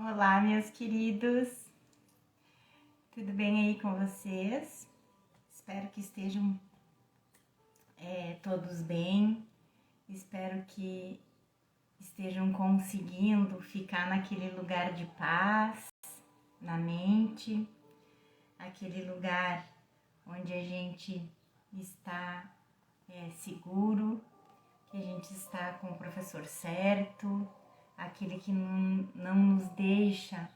Olá, meus queridos, tudo bem aí com vocês? Espero que estejam todos bem, espero que estejam conseguindo ficar naquele lugar de paz na mente, aquele lugar onde a gente está seguro, que a gente está com o professor certo, aquele que não nos deixa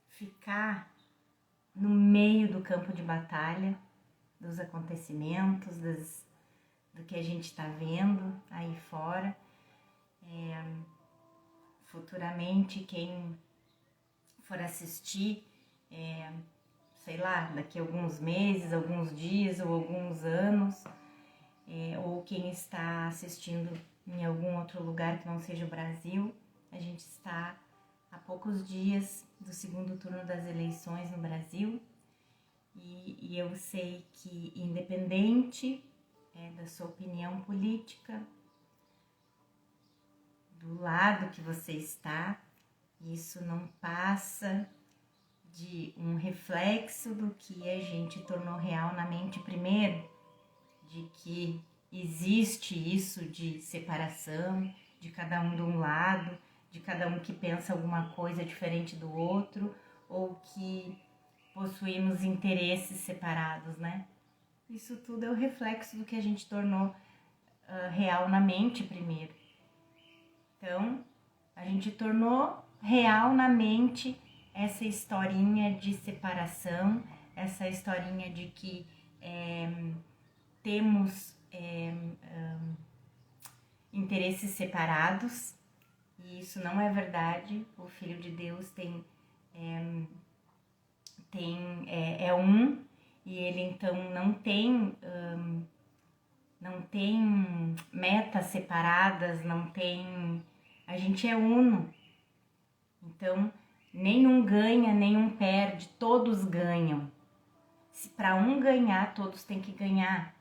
ficar no meio do campo de batalha, dos acontecimentos, do que a gente está vendo aí fora. Futuramente, quem for assistir, sei lá, daqui a alguns meses, alguns dias ou alguns anos, ou quem está assistindo em algum outro lugar que não seja o Brasil, a gente está há poucos dias do segundo turno das eleições no Brasil e eu sei que, independente da sua opinião política, do lado que você está, isso não passa de um reflexo do que a gente tornou real na mente primeiro, de que existe isso de separação, de cada um de um lado, de cada um que pensa alguma coisa diferente do outro, ou que possuímos interesses separados, né? Isso tudo é o reflexo do que a gente tornou real na mente primeiro. Então, a gente tornou real na mente essa historinha de separação, essa historinha de que temos interesses separados, e isso não é verdade. O Filho de Deus é um, e ele então não tem metas separadas, a gente é uno. Então, nenhum ganha, nenhum perde, todos ganham. Se para um ganhar, todos têm que ganhar.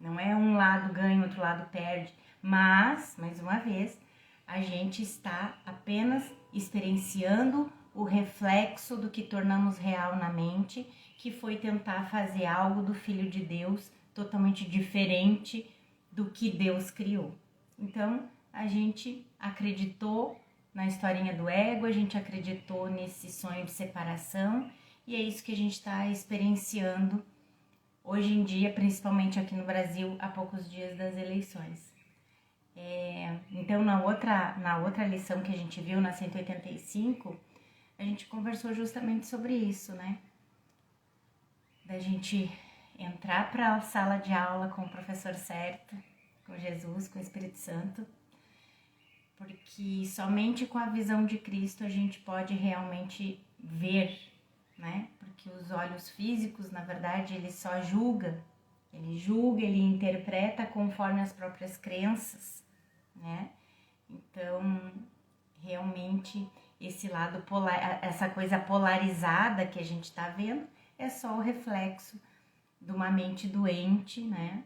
Não é um lado ganha, outro lado perde. Mas, mais uma vez, a gente está apenas experienciando o reflexo do que tornamos real na mente, que foi tentar fazer algo do Filho de Deus totalmente diferente do que Deus criou. Então, a gente acreditou na historinha do ego, a gente acreditou nesse sonho de separação, e é isso que a gente está experienciando hoje em dia, principalmente aqui no Brasil, há poucos dias das eleições. Então, na outra lição que a gente viu, na 185, a gente conversou justamente sobre isso, né? Da gente entrar para a sala de aula com o professor certo, com Jesus, com o Espírito Santo, porque somente com a visão de Cristo a gente pode realmente ver, né? Porque os olhos físicos, na verdade, ele só julga, ele interpreta conforme as próprias crenças, né? Então, realmente, esse lado essa coisa polarizada que a gente está vendo é só o reflexo de uma mente doente, né?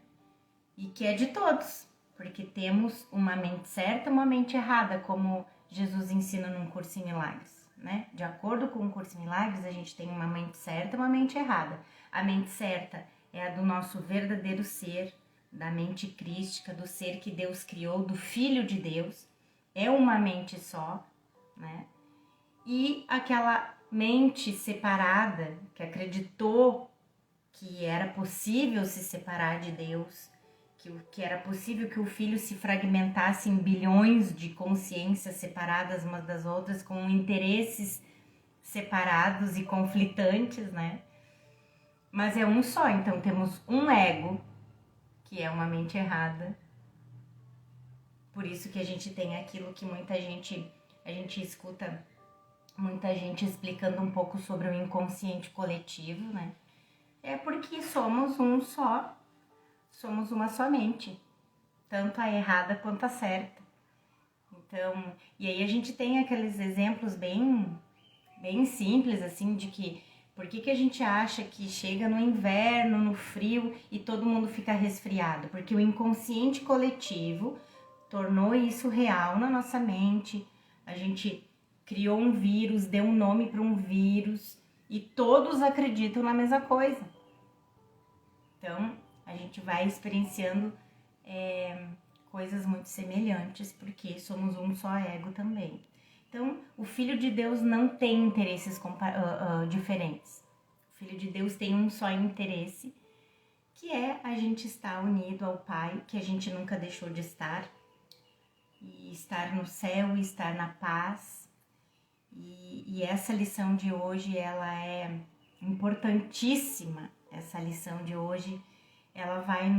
E que é de todos, porque temos uma mente certa e uma mente errada, como Jesus ensina num Curso em Milagres, né? De acordo com o Curso em Milagres, a gente tem uma mente certa e uma mente errada. A mente certa é a do nosso verdadeiro ser, da mente crística, do ser que Deus criou, do Filho de Deus. É uma mente só, né? E aquela mente separada, que acreditou que era possível se separar de Deus, que era possível que o Filho se fragmentasse em bilhões de consciências separadas umas das outras, com interesses separados e conflitantes, né? Mas é um só, então temos um ego, que é uma mente errada. Por isso que a gente tem aquilo que a gente escuta muita gente explicando um pouco sobre o inconsciente coletivo, né? É porque somos um só, somos uma só mente, tanto a errada quanto a certa. Então, e aí a gente tem aqueles exemplos bem simples, assim, de que por que a gente acha que chega no inverno, no frio, e todo mundo fica resfriado? Porque o inconsciente coletivo, tornou isso real na nossa mente, a gente criou um vírus, deu um nome para um vírus e todos acreditam na mesma coisa. Então, a gente vai experienciando coisas muito semelhantes, porque somos um só ego também. Então, o Filho de Deus não tem interesses diferentes. O Filho de Deus tem um só interesse, que é a gente estar unido ao Pai, que a gente nunca deixou de estar, e estar no céu, e estar na paz. E essa lição de hoje, ela é importantíssima. Essa lição de hoje, ela vai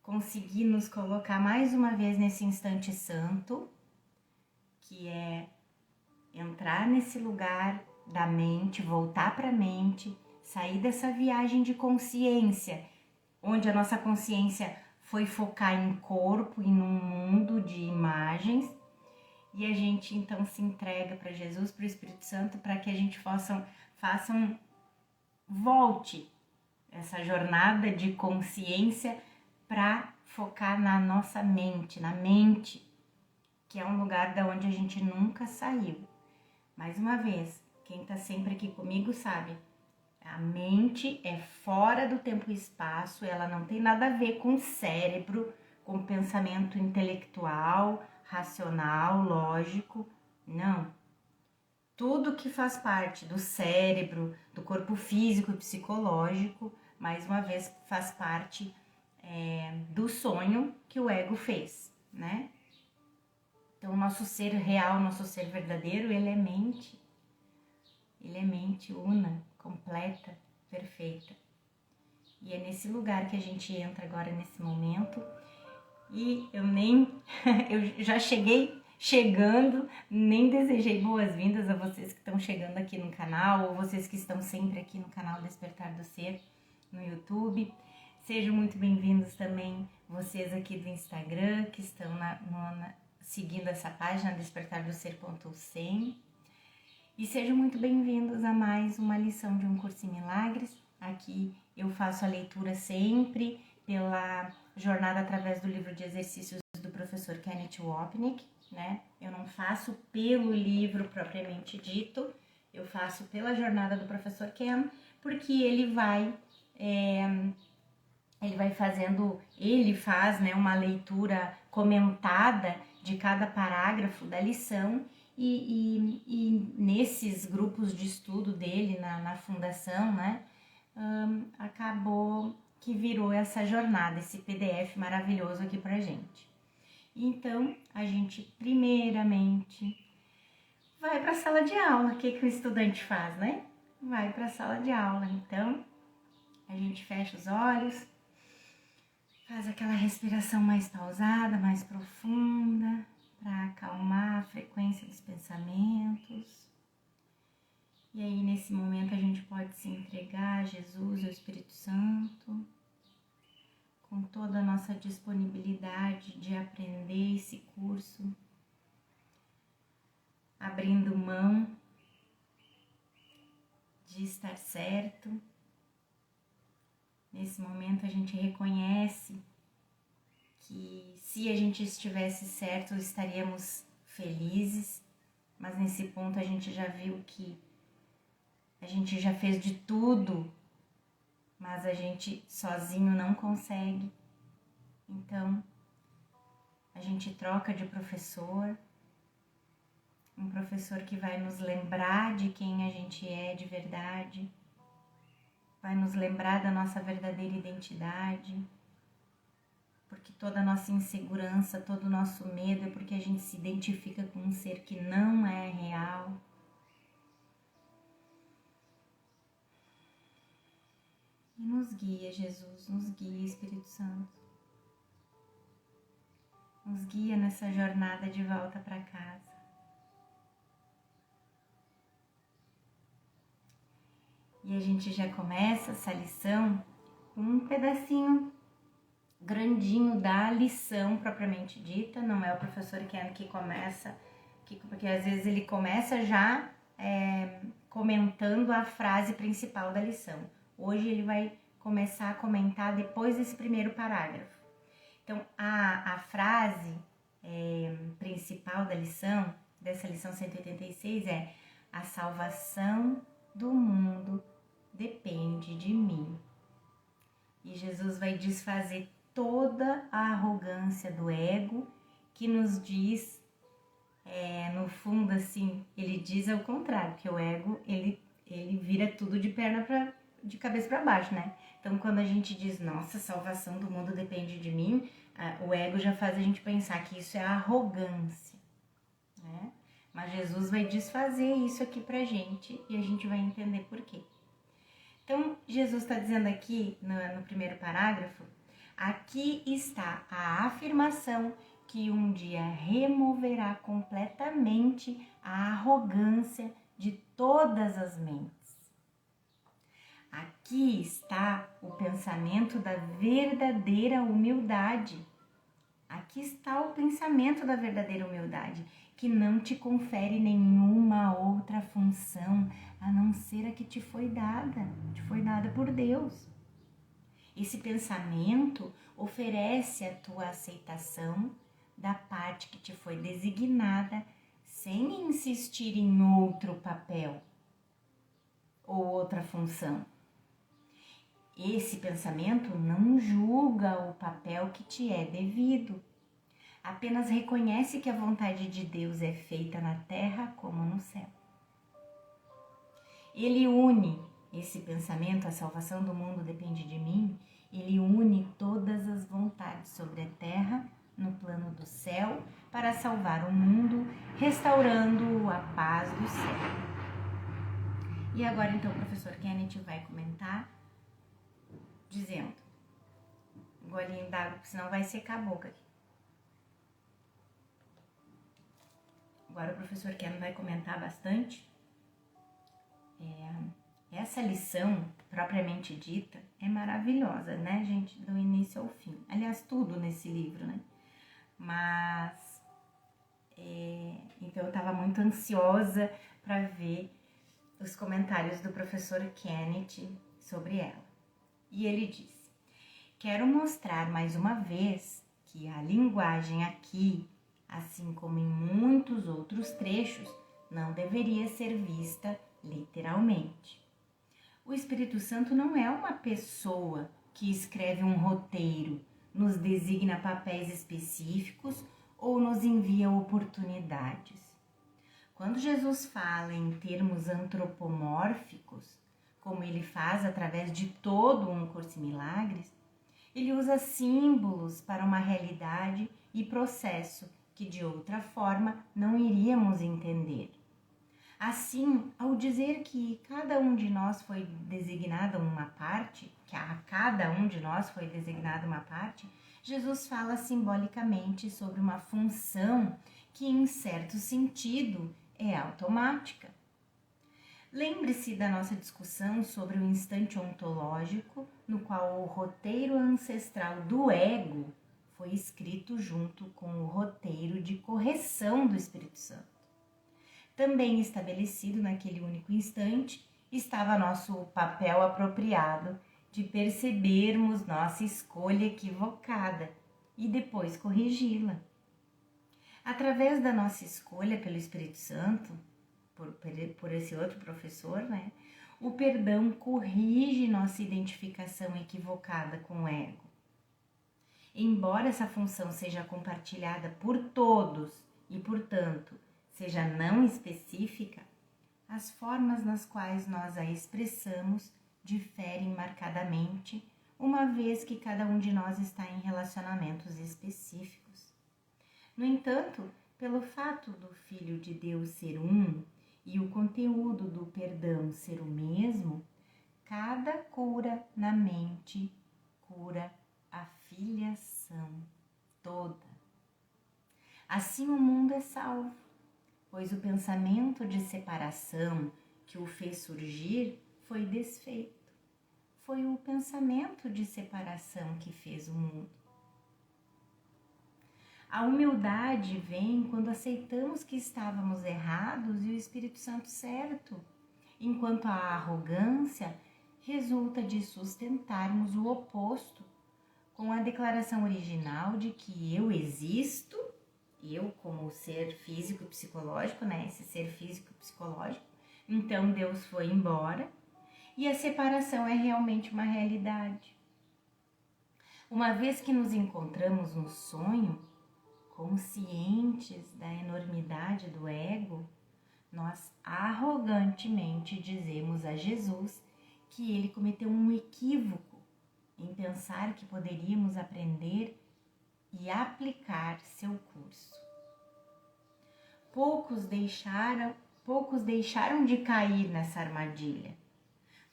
conseguir nos colocar mais uma vez nesse instante santo, que é entrar nesse lugar da mente, voltar para a mente, sair dessa viagem de consciência, onde a nossa consciência foi focar em corpo e num mundo de imagens, e a gente então se entrega para Jesus, para o Espírito Santo, para que a gente volte essa jornada de consciência para focar na nossa mente, na mente, que é um lugar da onde a gente nunca saiu. Mais uma vez, quem está sempre aqui comigo sabe, a mente é fora do tempo e espaço, ela não tem nada a ver com o cérebro, com pensamento intelectual, racional, lógico, não. Tudo que faz parte do cérebro, do corpo físico e psicológico, mais uma vez faz parte do sonho que o ego fez, né? Então, o nosso ser real, nosso ser verdadeiro, ele é mente una, completa, perfeita. E é nesse lugar que a gente entra agora, nesse momento. E eu já chegando, nem desejei boas-vindas a vocês que estão chegando aqui no canal, ou vocês que estão sempre aqui no canal Despertar do Ser, no YouTube. Sejam muito bem-vindos também vocês aqui do Instagram, que estão seguindo essa página, despertardoser.100. E sejam muito bem-vindos a mais uma lição de Um Curso em Milagres. Aqui eu faço a leitura sempre pela jornada através do livro de exercícios do professor Kenneth Wapnick, né? Eu não faço pelo livro propriamente dito, eu faço pela jornada do professor Ken, porque ele faz, né, uma leitura comentada de cada parágrafo da lição, e nesses grupos de estudo dele na fundação, né, acabou que virou essa jornada, esse PDF maravilhoso aqui pra gente. Então, a gente primeiramente vai para a sala de aula. O que o estudante faz, né? Vai para a sala de aula. Então, a gente fecha os olhos, faz aquela respiração mais pausada, mais profunda, para acalmar a frequência dos pensamentos. E aí, nesse momento, a gente pode se entregar a Jesus, ao Espírito Santo, com toda a nossa disponibilidade de aprender esse curso, abrindo mão de estar certo. Nesse momento, a gente reconhece que se a gente estivesse certo, estaríamos felizes, mas nesse ponto a gente já viu que a gente já fez de tudo, mas a gente sozinho não consegue. Então, a gente troca de professor, um professor que vai nos lembrar de quem a gente é de verdade, vai nos lembrar da nossa verdadeira identidade, porque toda a nossa insegurança, todo o nosso medo é porque a gente se identifica com um ser que não é real. E nos guia, Jesus, nos guia, Espírito Santo. Nos guia nessa jornada de volta para casa. E a gente já começa essa lição com um pedacinho grandinho da lição propriamente dita. Não é o professor Ken que começa, porque às vezes ele começa já comentando a frase principal da lição. Hoje ele vai começar a comentar depois desse primeiro parágrafo. Então, a frase principal dessa lição 186 é: a salvação do mundo depende de mim. E Jesus vai desfazer toda a arrogância do ego que nos diz, no fundo assim, ele diz ao contrário, que o ego, ele vira tudo de cabeça para baixo, né? Então quando a gente diz, nossa, a salvação do mundo depende de mim, o ego já faz a gente pensar que isso é arrogância, né? Mas Jesus vai desfazer isso aqui pra gente e a gente vai entender por quê. Então, Jesus está dizendo aqui, no primeiro parágrafo, aqui está a afirmação que um dia removerá completamente a arrogância de todas as mentes. Aqui está o pensamento da verdadeira humildade. Aqui está o pensamento da verdadeira humildade, que não te confere nenhuma outra função a não ser a que te foi dada por Deus. Esse pensamento oferece a tua aceitação da parte que te foi designada, sem insistir em outro papel ou outra função. Esse pensamento não julga o papel que te é devido, apenas reconhece que a vontade de Deus é feita na terra como no céu. Ele une esse pensamento, a salvação do mundo depende de mim, ele une todas as vontades sobre a terra no plano do céu para salvar o mundo, restaurando a paz do céu. E agora então o professor Kenneth vai comentar, dizendo, um golinho d'água, senão vai secar a boca aqui. Agora o professor Kenneth vai comentar bastante. Essa lição, propriamente dita, é maravilhosa, né, gente? Do início ao fim. Aliás, tudo nesse livro, né? Mas, então eu estava muito ansiosa para ver os comentários do professor Kenneth sobre ela. E ele disse: quero mostrar mais uma vez que a linguagem aqui, assim como em muitos outros trechos, não deveria ser vista literalmente. O Espírito Santo não é uma pessoa que escreve um roteiro, nos designa papéis específicos ou nos envia oportunidades. Quando Jesus fala em termos antropomórficos, como ele faz através de todo um Curso em Milagres, ele usa símbolos para uma realidade e processo que de outra forma não iríamos entender. Assim, ao dizer que cada um de nós foi designado uma parte, que a cada um de nós foi designada uma parte, Jesus fala simbolicamente sobre uma função que, em certo sentido, é automática. Lembre-se da nossa discussão sobre o instante ontológico, no qual o roteiro ancestral do ego foi escrito junto com o roteiro de correção do Espírito Santo. Também estabelecido naquele único instante, estava nosso papel apropriado de percebermos nossa escolha equivocada e depois corrigi-la. Através da nossa escolha pelo Espírito Santo, por esse outro professor, né, o perdão corrige nossa identificação equivocada com o ego. Embora essa função seja compartilhada por todos e, portanto, seja não específica, as formas nas quais nós a expressamos diferem marcadamente, uma vez que cada um de nós está em relacionamentos específicos. No entanto, pelo fato do Filho de Deus ser um e o conteúdo do perdão ser o mesmo, cada cura na mente cura a filiação toda. Assim o mundo é salvo, pois o pensamento de separação que o fez surgir foi desfeito. Foi o pensamento de separação que fez o mundo. A humildade vem quando aceitamos que estávamos errados e o Espírito Santo certo, enquanto a arrogância resulta de sustentarmos o oposto, com a declaração original de que eu existo eu como ser físico e psicológico, né? Esse ser físico e psicológico. Então Deus foi embora e a separação é realmente uma realidade. Uma vez que nos encontramos no sonho, conscientes da enormidade do ego, nós arrogantemente dizemos a Jesus que ele cometeu um equívoco em pensar que poderíamos aprender e aplicar seu curso. Poucos deixaram de cair nessa armadilha.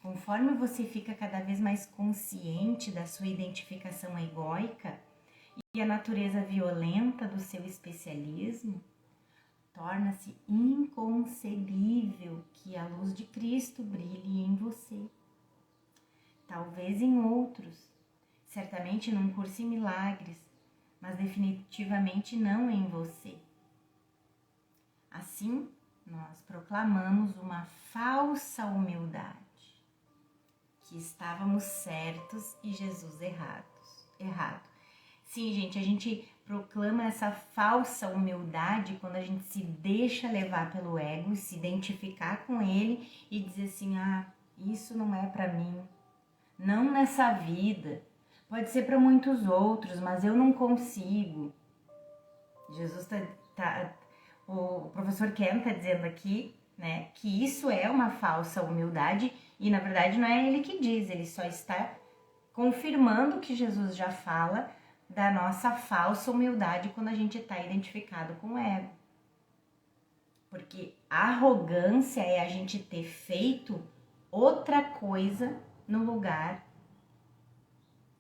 Conforme você fica cada vez mais consciente da sua identificação egóica e a natureza violenta do seu especialismo, torna-se inconcebível que a luz de Cristo brilhe em você. Talvez em outros, certamente num curso em milagres, mas definitivamente não em você. Assim, nós proclamamos uma falsa humildade, que estávamos certos e Jesus errado. Sim, gente, a gente proclama essa falsa humildade quando a gente se deixa levar pelo ego, se identificar com ele e dizer assim, isso não é para mim, não nessa vida, pode ser para muitos outros, mas eu não consigo. Jesus o professor Ken está dizendo aqui, né, que isso é uma falsa humildade e na verdade não é ele que diz, ele só está confirmando o que Jesus já fala da nossa falsa humildade quando a gente está identificado com o ego. Porque arrogância é a gente ter feito outra coisa no lugar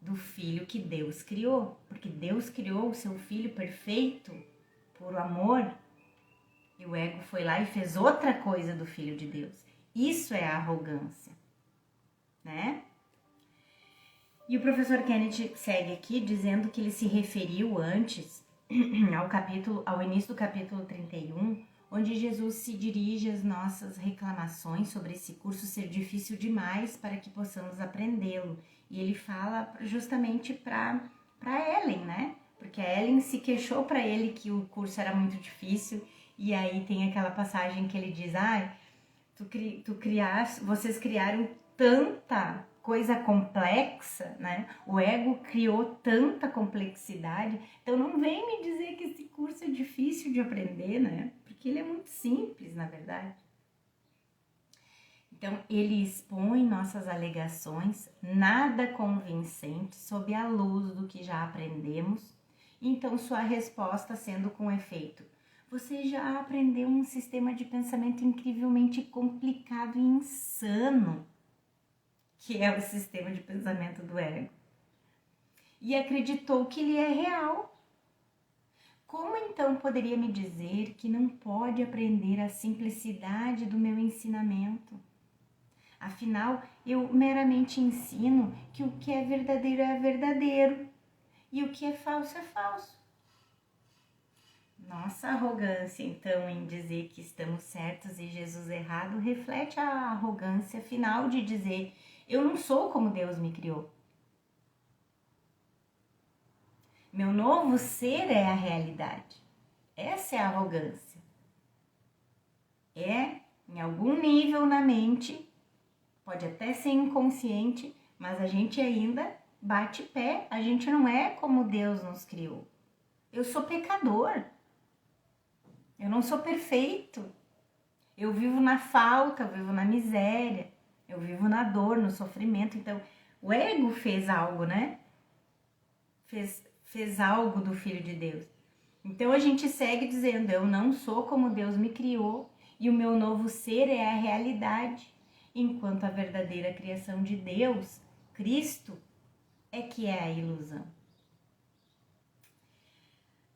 do filho que Deus criou. Porque Deus criou o seu filho perfeito por amor e o ego foi lá e fez outra coisa do filho de Deus. Isso é arrogância, né? E o professor Kenneth segue aqui dizendo que ele se referiu antes ao início do capítulo 31, onde Jesus se dirige às nossas reclamações sobre esse curso ser difícil demais para que possamos aprendê-lo. E ele fala justamente para Ellen, né? Porque a Ellen se queixou para ele que o curso era muito difícil. E aí tem aquela passagem que ele diz, vocês criaram tanta coisa complexa, né? O ego criou tanta complexidade, então não vem me dizer que esse curso é difícil de aprender, né? Porque ele é muito simples, na verdade. Então, ele expõe nossas alegações nada convincentes sob a luz do que já aprendemos, então sua resposta sendo com efeito: você já aprendeu um sistema de pensamento incrivelmente complicado e insano, que é o sistema de pensamento do ego, e acreditou que ele é real. Como então poderia me dizer que não pode aprender a simplicidade do meu ensinamento? Afinal, eu meramente ensino que o que é verdadeiro e o que é falso é falso. Nossa arrogância, então, em dizer que estamos certos e Jesus errado, reflete a arrogância final de dizer: eu não sou como Deus me criou. Meu novo ser é a realidade. Essa é a arrogância. É, em algum nível na mente, pode até ser inconsciente, mas a gente ainda bate pé. A gente não é como Deus nos criou. Eu sou pecador. Eu não sou perfeito. Eu vivo na falta, eu vivo na miséria, eu vivo na dor, no sofrimento. Então, o ego fez algo, né? Fez algo do Filho de Deus. Então, a gente segue dizendo: eu não sou como Deus me criou e o meu novo ser é a realidade, enquanto a verdadeira criação de Deus, Cristo, é que é a ilusão.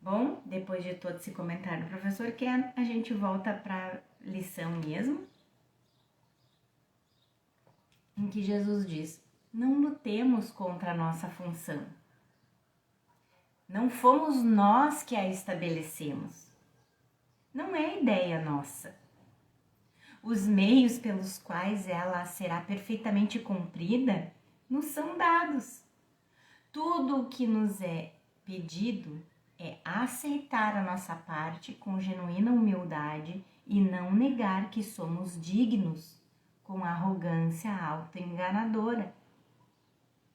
Bom, depois de todo esse comentário do professor Ken, a gente volta para a lição mesmo, em que Jesus diz: não lutemos contra a nossa função. Não fomos nós que a estabelecemos. Não é ideia nossa. Os meios pelos quais ela será perfeitamente cumprida nos são dados. Tudo o que nos é pedido é aceitar a nossa parte com genuína humildade e não negar que somos dignos com arrogância autoenganadora.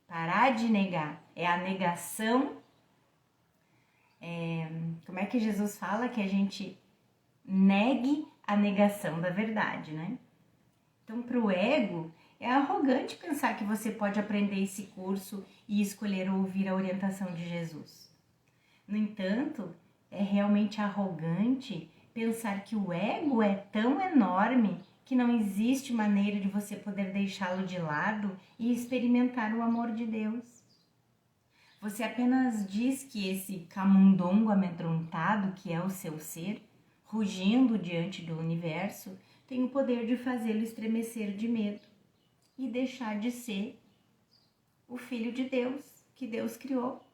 Parar de negar, é a negação. Como é que Jesus fala? Que a gente negue a negação da verdade, né? Então, para o ego, é arrogante pensar que você pode aprender esse curso e escolher ouvir a orientação de Jesus. No entanto, é realmente arrogante pensar que o ego é tão enorme que não existe maneira de você poder deixá-lo de lado e experimentar o amor de Deus. Você apenas diz que esse camundongo amedrontado, que é o seu ser, rugindo diante do universo, tem o poder de fazê-lo estremecer de medo e deixar de ser o Filho de Deus que Deus criou.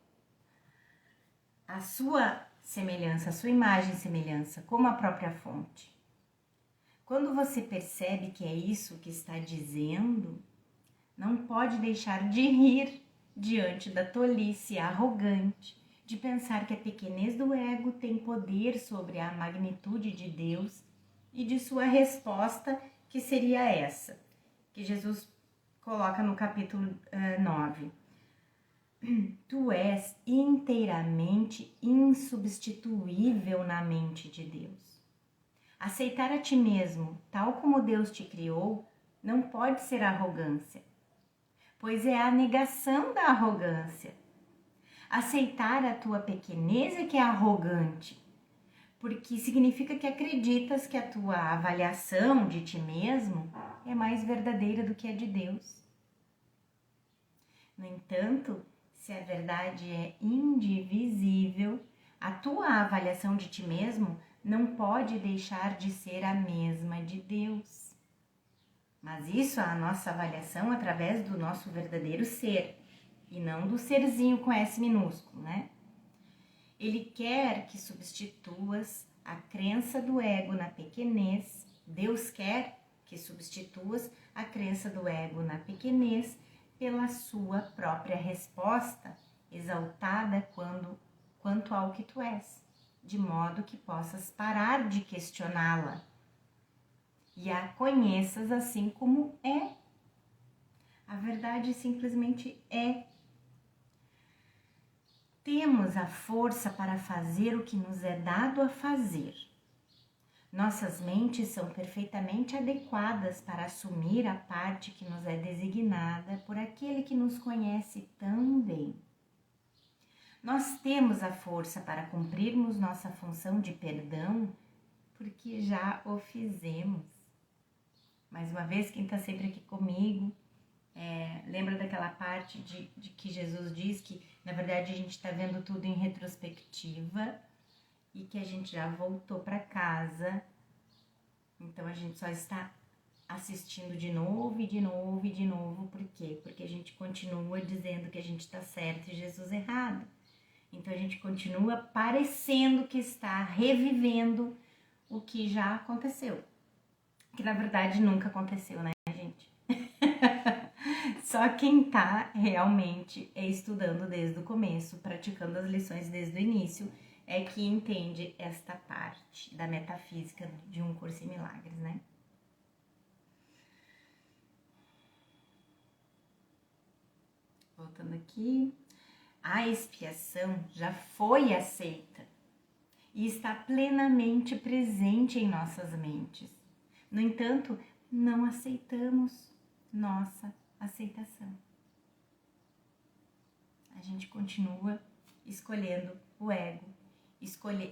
A sua semelhança, a sua imagem e semelhança, como a própria fonte. Quando você percebe que é isso que está dizendo, não pode deixar de rir diante da tolice arrogante de pensar que a pequenez do ego tem poder sobre a magnitude de Deus e de sua resposta, que seria essa, que Jesus coloca no capítulo 9. Tu és inteiramente insubstituível na mente de Deus. Aceitar a ti mesmo, tal como Deus te criou, não pode ser arrogância, pois é a negação da arrogância. Aceitar a tua pequenez é que é arrogante, porque significa que acreditas que a tua avaliação de ti mesmo é mais verdadeira do que a de Deus. No entanto, se a verdade é indivisível, a tua avaliação de ti mesmo não pode deixar de ser a mesma de Deus. Mas isso é a nossa avaliação através do nosso verdadeiro ser, e não do serzinho com S minúsculo, né? Ele quer que substituas a crença do ego na pequenez. Deus quer que substituas a crença do ego na pequenez pela sua própria resposta, exaltada quanto ao que tu és, de modo que possas parar de questioná-la e a conheças assim como é. A verdade simplesmente é. Temos a força para fazer o que nos é dado a fazer. Nossas mentes são perfeitamente adequadas para assumir a parte que nos é designada por aquele que nos conhece tão bem. Nós temos a força para cumprirmos nossa função de perdão, porque já o fizemos. Mais uma vez, quem está sempre aqui comigo, lembra daquela parte de que Jesus diz que, na verdade, a gente está vendo tudo em retrospectiva e que a gente já voltou para casa, então a gente só está assistindo de novo e de novo e de novo. Por quê? Porque a gente continua dizendo que a gente está certo e Jesus errado. Então a gente continua parecendo que está revivendo o que já aconteceu, que na verdade nunca aconteceu, né, gente? Só quem tá realmente estudando desde o começo, praticando as lições desde o início, é que entende esta parte da metafísica de Um Curso em Milagres, né? Voltando aqui, a expiação já foi aceita e está plenamente presente em nossas mentes. No entanto, não aceitamos nossa aceitação. A gente continua escolhendo o ego,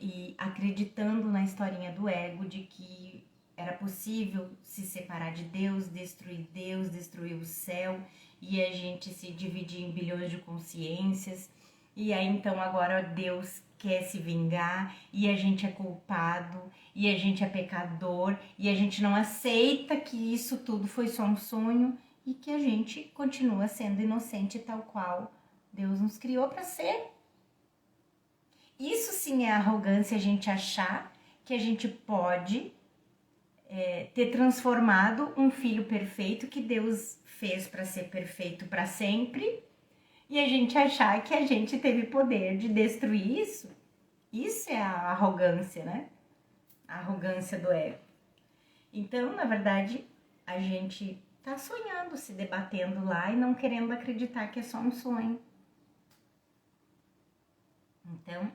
e acreditando na historinha do ego de que era possível se separar de Deus, destruir o céu, e a gente se dividir em bilhões de consciências, e aí então agora Deus quer se vingar, e a gente é culpado, e a gente é pecador, e a gente não aceita que isso tudo foi só um sonho, e que a gente continua sendo inocente tal qual Deus nos criou para ser. Isso sim é arrogância, a gente achar que a gente pode ter transformado um filho perfeito que Deus fez para ser perfeito para sempre, e a gente achar que a gente teve poder de destruir isso. Isso é a arrogância, né? A arrogância do ego. Então, na verdade, a gente tá sonhando, se debatendo lá e não querendo acreditar que é só um sonho. Então,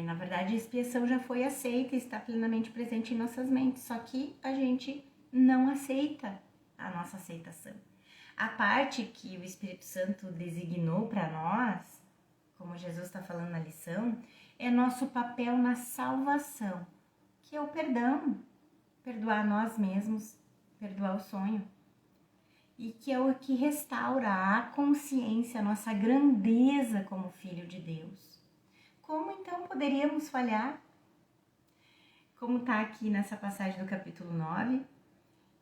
na verdade, a expiação já foi aceita e está plenamente presente em nossas mentes, só que a gente não aceita a nossa aceitação. A parte que o Espírito Santo designou para nós, como Jesus está falando na lição, é nosso papel na salvação, que é o perdão, perdoar nós mesmos, perdoar o sonho, e que é o que restaura a consciência, a nossa grandeza como filho de Deus. Como então poderíamos falhar? Como está aqui nessa passagem do capítulo 9,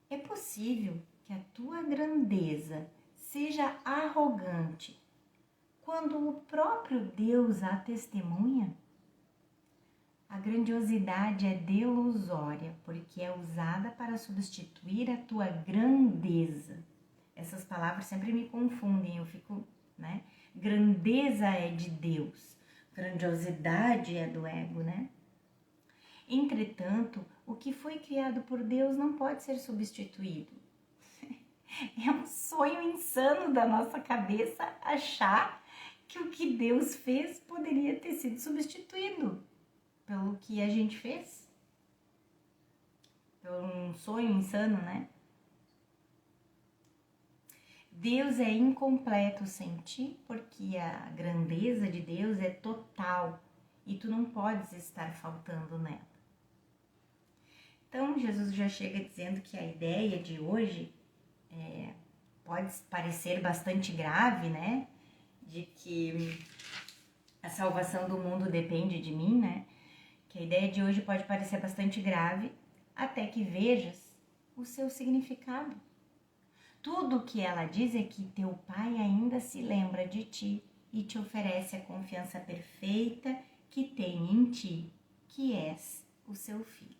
é possível que a tua grandeza seja arrogante quando o próprio Deus a testemunha? A grandiosidade é delusória, porque é usada para substituir a tua grandeza. Essas palavras sempre me confundem, eu fico, né? Grandeza é de Deus, grandiosidade é do ego, né? Entretanto, o que foi criado por Deus não pode ser substituído. É um sonho insano da nossa cabeça achar que o que Deus fez poderia ter sido substituído pelo que a gente fez. Por um sonho insano, né? Deus é incompleto sem ti, porque a grandeza de Deus é total e tu não podes estar faltando nela. Então, Jesus já chega dizendo que a ideia de hoje pode parecer bastante grave, né? De que a salvação do mundo depende de mim, né? Que a ideia de hoje pode parecer bastante grave, até que vejas o seu significado. Tudo o que ela diz é que teu pai ainda se lembra de ti e te oferece a confiança perfeita que tem em ti, que és o seu filho.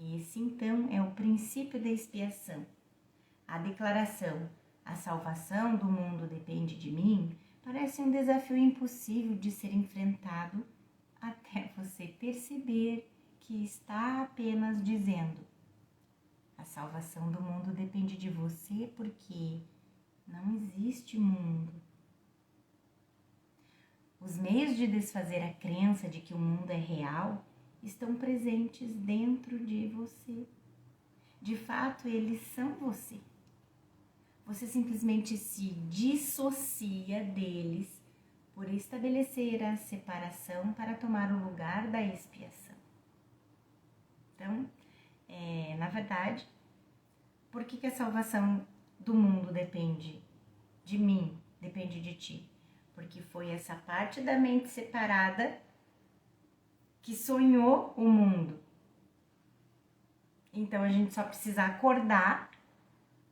Esse, então, é o princípio da expiação. A declaração, a salvação do mundo depende de mim, parece um desafio impossível de ser enfrentado até você perceber que está apenas dizendo: a salvação do mundo depende de você porque não existe mundo. Os meios de desfazer a crença de que o mundo é real estão presentes dentro de você. De fato, eles são você. Você simplesmente se dissocia deles por estabelecer a separação para tomar o lugar da expiação. Então, na verdade, por que a salvação do mundo depende de mim, depende de ti? Porque foi essa parte da mente separada que sonhou o mundo. Então, a gente só precisa acordar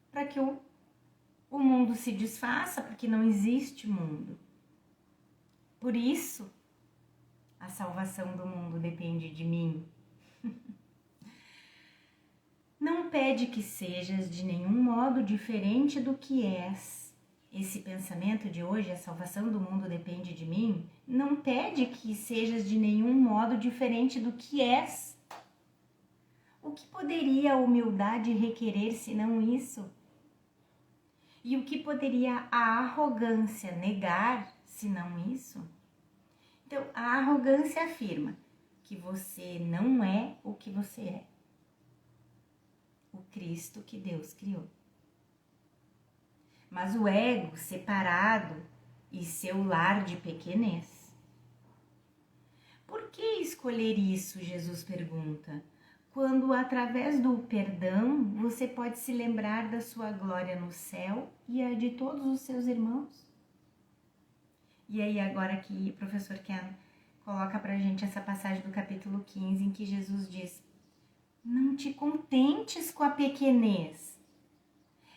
para que o mundo se desfaça, porque não existe mundo. Por isso, a salvação do mundo depende de mim. Não pede que sejas de nenhum modo diferente do que és. Esse pensamento de hoje, a salvação do mundo depende de mim, não pede que sejas de nenhum modo diferente do que és. O que poderia a humildade requerer senão isso? E o que poderia a arrogância negar senão isso? Então, a arrogância afirma que você não é o que você é. O Cristo que Deus criou. Mas o ego separado e seu lar de pequenez. Por que escolher isso? Jesus pergunta. Quando através do perdão você pode se lembrar da sua glória no céu e a de todos os seus irmãos. E aí agora que o professor Ken coloca pra gente essa passagem do capítulo 15 em que Jesus diz: não te contentes com a pequenez.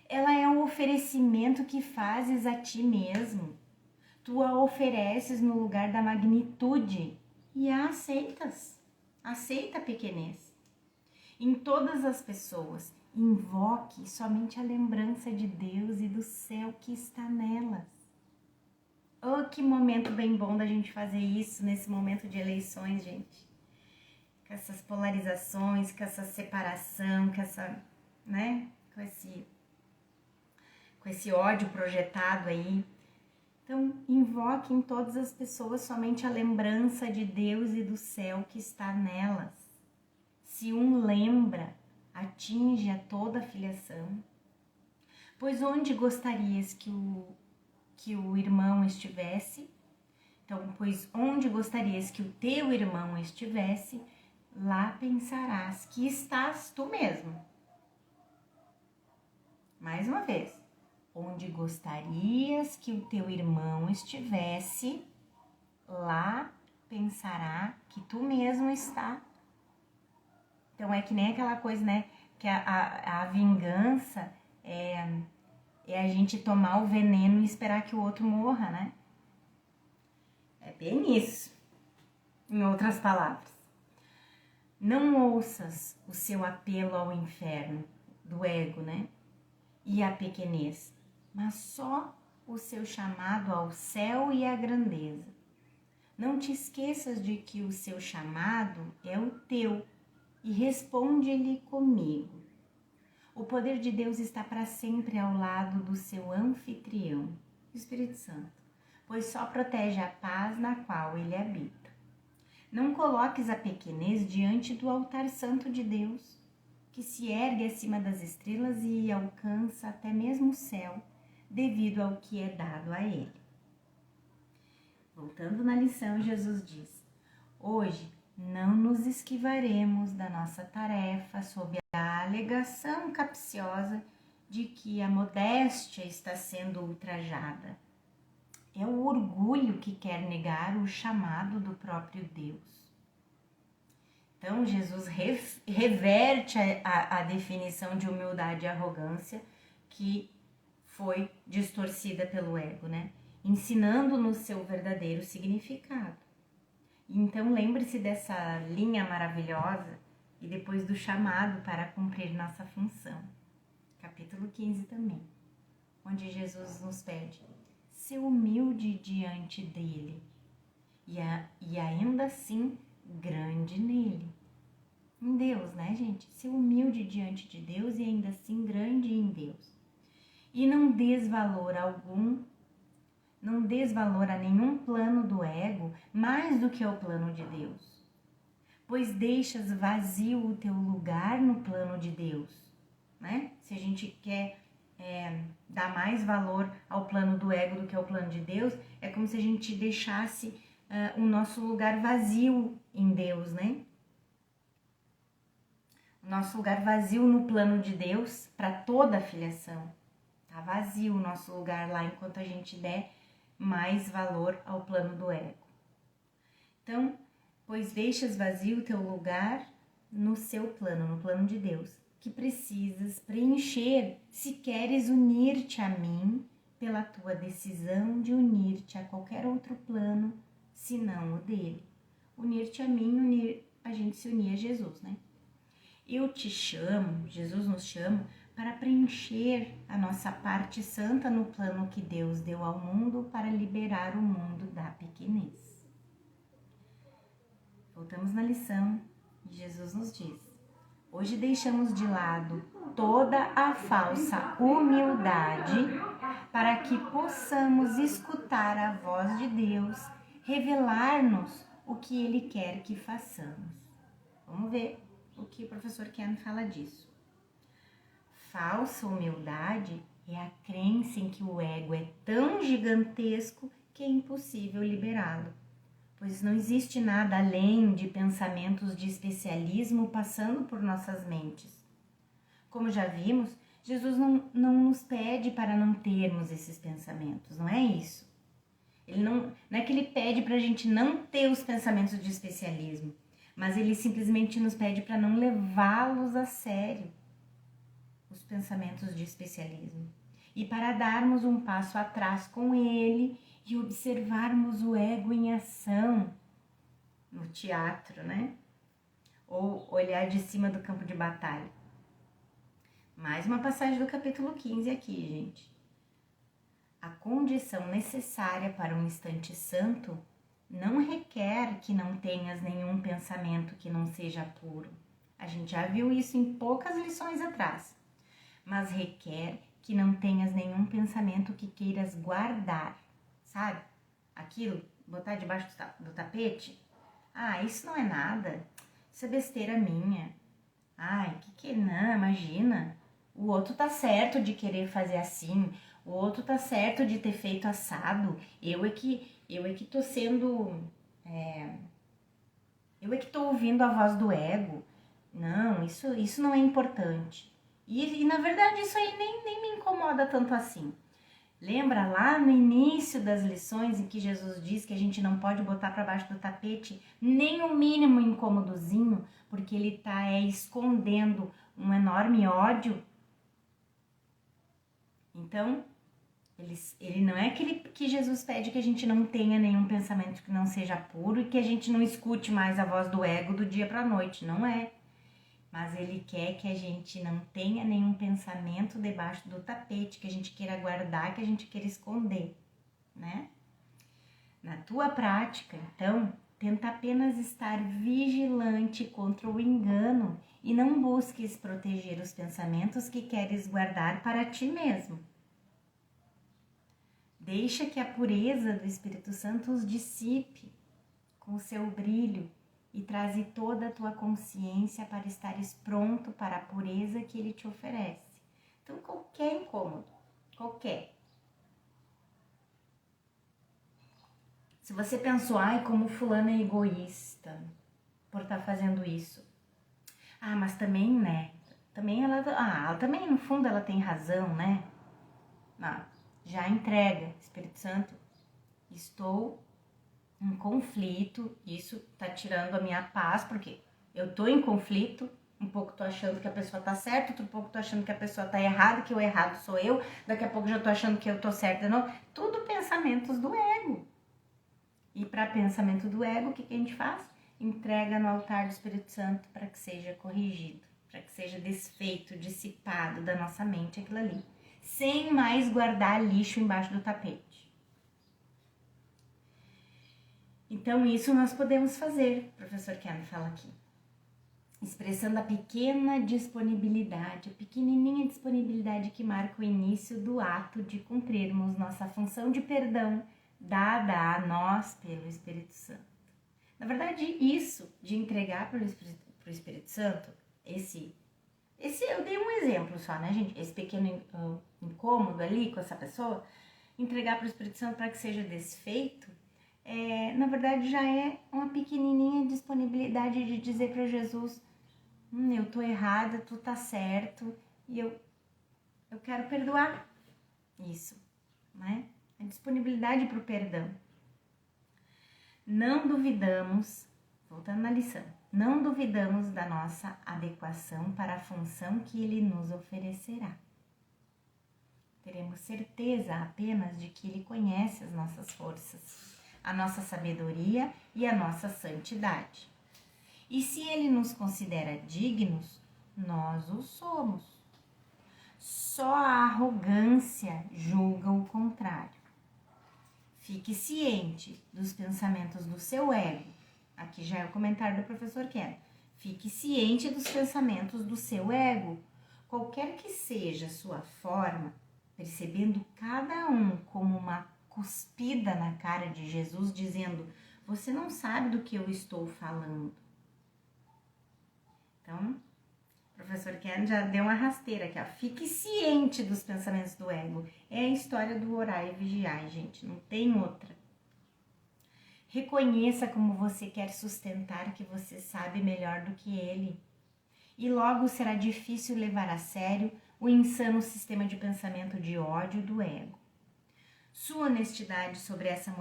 Ela é um oferecimento que fazes a ti mesmo. Tu a ofereces no lugar da magnitude e a aceitas. Aceita a pequenez. Em todas as pessoas, invoque somente a lembrança de Deus e do céu que está nelas. Oh, que momento bem bom da gente fazer isso nesse momento de eleições, gente. Com essas polarizações, com essa separação, com essa, né? Com esse ódio projetado aí. Então, invoque em todas as pessoas somente a lembrança de Deus e do céu que está nelas. Se um lembra, atinge a toda a filiação. Pois onde gostarias que o irmão estivesse? Então, pois onde gostarias que o teu irmão estivesse, lá pensarás que estás tu mesmo. Mais uma vez. Onde gostarias que o teu irmão estivesse, lá pensará que tu mesmo está. Então é que nem aquela coisa, né? Que a vingança é a gente tomar o veneno e esperar que o outro morra, né? É bem isso. Em outras palavras. Não ouças o seu apelo ao inferno, do ego, né? E à pequenez, mas só o seu chamado ao céu e à grandeza. Não te esqueças de que o seu chamado é o teu e responde-lhe comigo. O poder de Deus está para sempre ao lado do seu anfitrião, o Espírito Santo, pois só protege a paz na qual ele habita. Não coloques a pequenez diante do altar santo de Deus, que se ergue acima das estrelas e alcança até mesmo o céu, devido ao que é dado a ele. Voltando na lição, Jesus diz: hoje não nos esquivaremos da nossa tarefa sob a alegação capciosa de que a modéstia está sendo ultrajada. É o orgulho que quer negar o chamado do próprio Deus. Então, Jesus reverte a definição de humildade e arrogância que foi distorcida pelo ego, né? Ensinando-nos seu verdadeiro significado. Então, lembre-se dessa linha maravilhosa e depois do chamado para cumprir nossa função. Capítulo 15 também, onde Jesus nos pede ser humilde diante dele e ainda assim grande nele. Em Deus, né, gente? Ser humilde diante de Deus e ainda assim grande em Deus. E não des valor algum, não des valor a nenhum plano do ego mais do que ao plano de Deus. Pois deixas vazio o teu lugar no plano de Deus, né? Se a gente quer dar mais valor ao plano do ego do que ao plano de Deus, é como se a gente deixasse o nosso lugar vazio em Deus, né? O nosso lugar vazio no plano de Deus para toda a filiação. Tá vazio o nosso lugar lá enquanto a gente der mais valor ao plano do ego. Então, pois deixas vazio o teu lugar no seu plano, no plano de Deus, que precisas preencher se queres unir-te a mim pela tua decisão de unir-te a qualquer outro plano, senão o dele. Unir-te a mim, a gente se unir a Jesus, né? Eu te chamo, Jesus nos chama, para preencher a nossa parte santa no plano que Deus deu ao mundo para liberar o mundo da pequenez. Voltamos na lição e Jesus nos diz: hoje deixamos de lado toda a falsa humildade para que possamos escutar a voz de Deus, revelar-nos o que Ele quer que façamos. Vamos ver o que o professor Ken fala disso. Falsa humildade é a crença em que o ego é tão gigantesco que é impossível liberá-lo, pois não existe nada além de pensamentos de especialismo passando por nossas mentes. Como já vimos, Jesus não nos pede para não termos esses pensamentos, não é isso. Ele não é que ele pede para a gente não ter os pensamentos de especialismo, mas ele simplesmente nos pede para não levá-los a sério, os pensamentos de especialismo, e para darmos um passo atrás com ele e observarmos o ego em ação no teatro, né? Ou olhar de cima do campo de batalha. Mais uma passagem do capítulo 15 aqui, gente. a condição necessária para um instante santo não requer que não tenhas nenhum pensamento que não seja puro. A gente já viu isso em poucas lições atrás. Mas requer que não tenhas nenhum pensamento que queiras guardar, sabe? Aquilo, botar debaixo do tapete. Ah, isso não é nada. Isso é besteira minha. Ai, não, imagina. O outro tá certo de querer fazer assim. O outro tá certo de ter feito assado. Eu é que tô sendo... eu é que tô ouvindo a voz do ego. Não, isso não é importante. E na verdade isso aí nem me incomoda tanto assim. Lembra lá no início das lições em que Jesus diz que a gente não pode botar para baixo do tapete nem o mínimo incômodozinho, porque ele tá escondendo um enorme ódio? Então, ele não é aquele que Jesus pede que a gente não tenha nenhum pensamento que não seja puro e que a gente não escute mais a voz do ego do dia para a noite, não é. Mas ele quer que a gente não tenha nenhum pensamento debaixo do tapete, que a gente queira guardar, que a gente queira esconder, né? Na tua prática, então, tenta apenas estar vigilante contra o engano e não busques proteger os pensamentos que queres guardar para ti mesmo. Deixa que a pureza do Espírito Santo os dissipe com o seu brilho e traze toda a tua consciência para estares pronto para a pureza que ele te oferece. Então, qualquer incômodo, qualquer. Se você pensou, ai, como fulano é egoísta por estar fazendo isso. Ah, mas também, né? Também ela também, no fundo, ela tem razão, né? Ah, já entrega, Espírito Santo, estou em conflito, isso tá tirando a minha paz, porque eu tô em conflito, um pouco tô achando que a pessoa tá certa, outro pouco tô achando que a pessoa tá errada, que o errado sou eu, daqui a pouco já tô achando que eu tô certa, não. Tudo pensamentos do ego. E para pensamento do ego, o que a gente faz? Entrega no altar do Espírito Santo para que seja corrigido, para que seja desfeito, dissipado da nossa mente aquilo ali, sem mais guardar lixo embaixo do tapete. Então, isso nós podemos fazer, o professor Ken fala aqui, expressando a pequena disponibilidade, a pequenininha disponibilidade que marca o início do ato de cumprirmos nossa função de perdão dada a nós pelo Espírito Santo. Na verdade, isso de entregar para o Espírito Santo, esse eu dei um exemplo só, né, gente? Esse pequeno incômodo ali com essa pessoa, entregar para o Espírito Santo para que seja desfeito, na verdade já é uma pequenininha disponibilidade de dizer para Jesus, eu tô errada, tu tá certo e eu quero perdoar. Isso, né? A disponibilidade para o perdão. Não duvidamos, voltando na lição, não duvidamos da nossa adequação para a função que ele nos oferecerá. Teremos certeza apenas de que ele conhece as nossas forças, a nossa sabedoria e a nossa santidade. E se ele nos considera dignos, nós o somos. Só a arrogância julga o contrário. Fique ciente dos pensamentos do seu ego. Aqui já é o comentário do professor Ken. Fique ciente dos pensamentos do seu ego. Qualquer que seja a sua forma, percebendo cada um como uma cuspida na cara de Jesus, dizendo, você não sabe do que eu estou falando. Então, o professor Ken já deu uma rasteira aqui, ó. Fique ciente dos pensamentos do ego. É a história do orar e vigiar, gente, não tem outra. Reconheça como você quer sustentar que você sabe melhor do que ele. E logo será difícil levar a sério o insano sistema de pensamento de ódio do ego. Sua honestidade sobre essa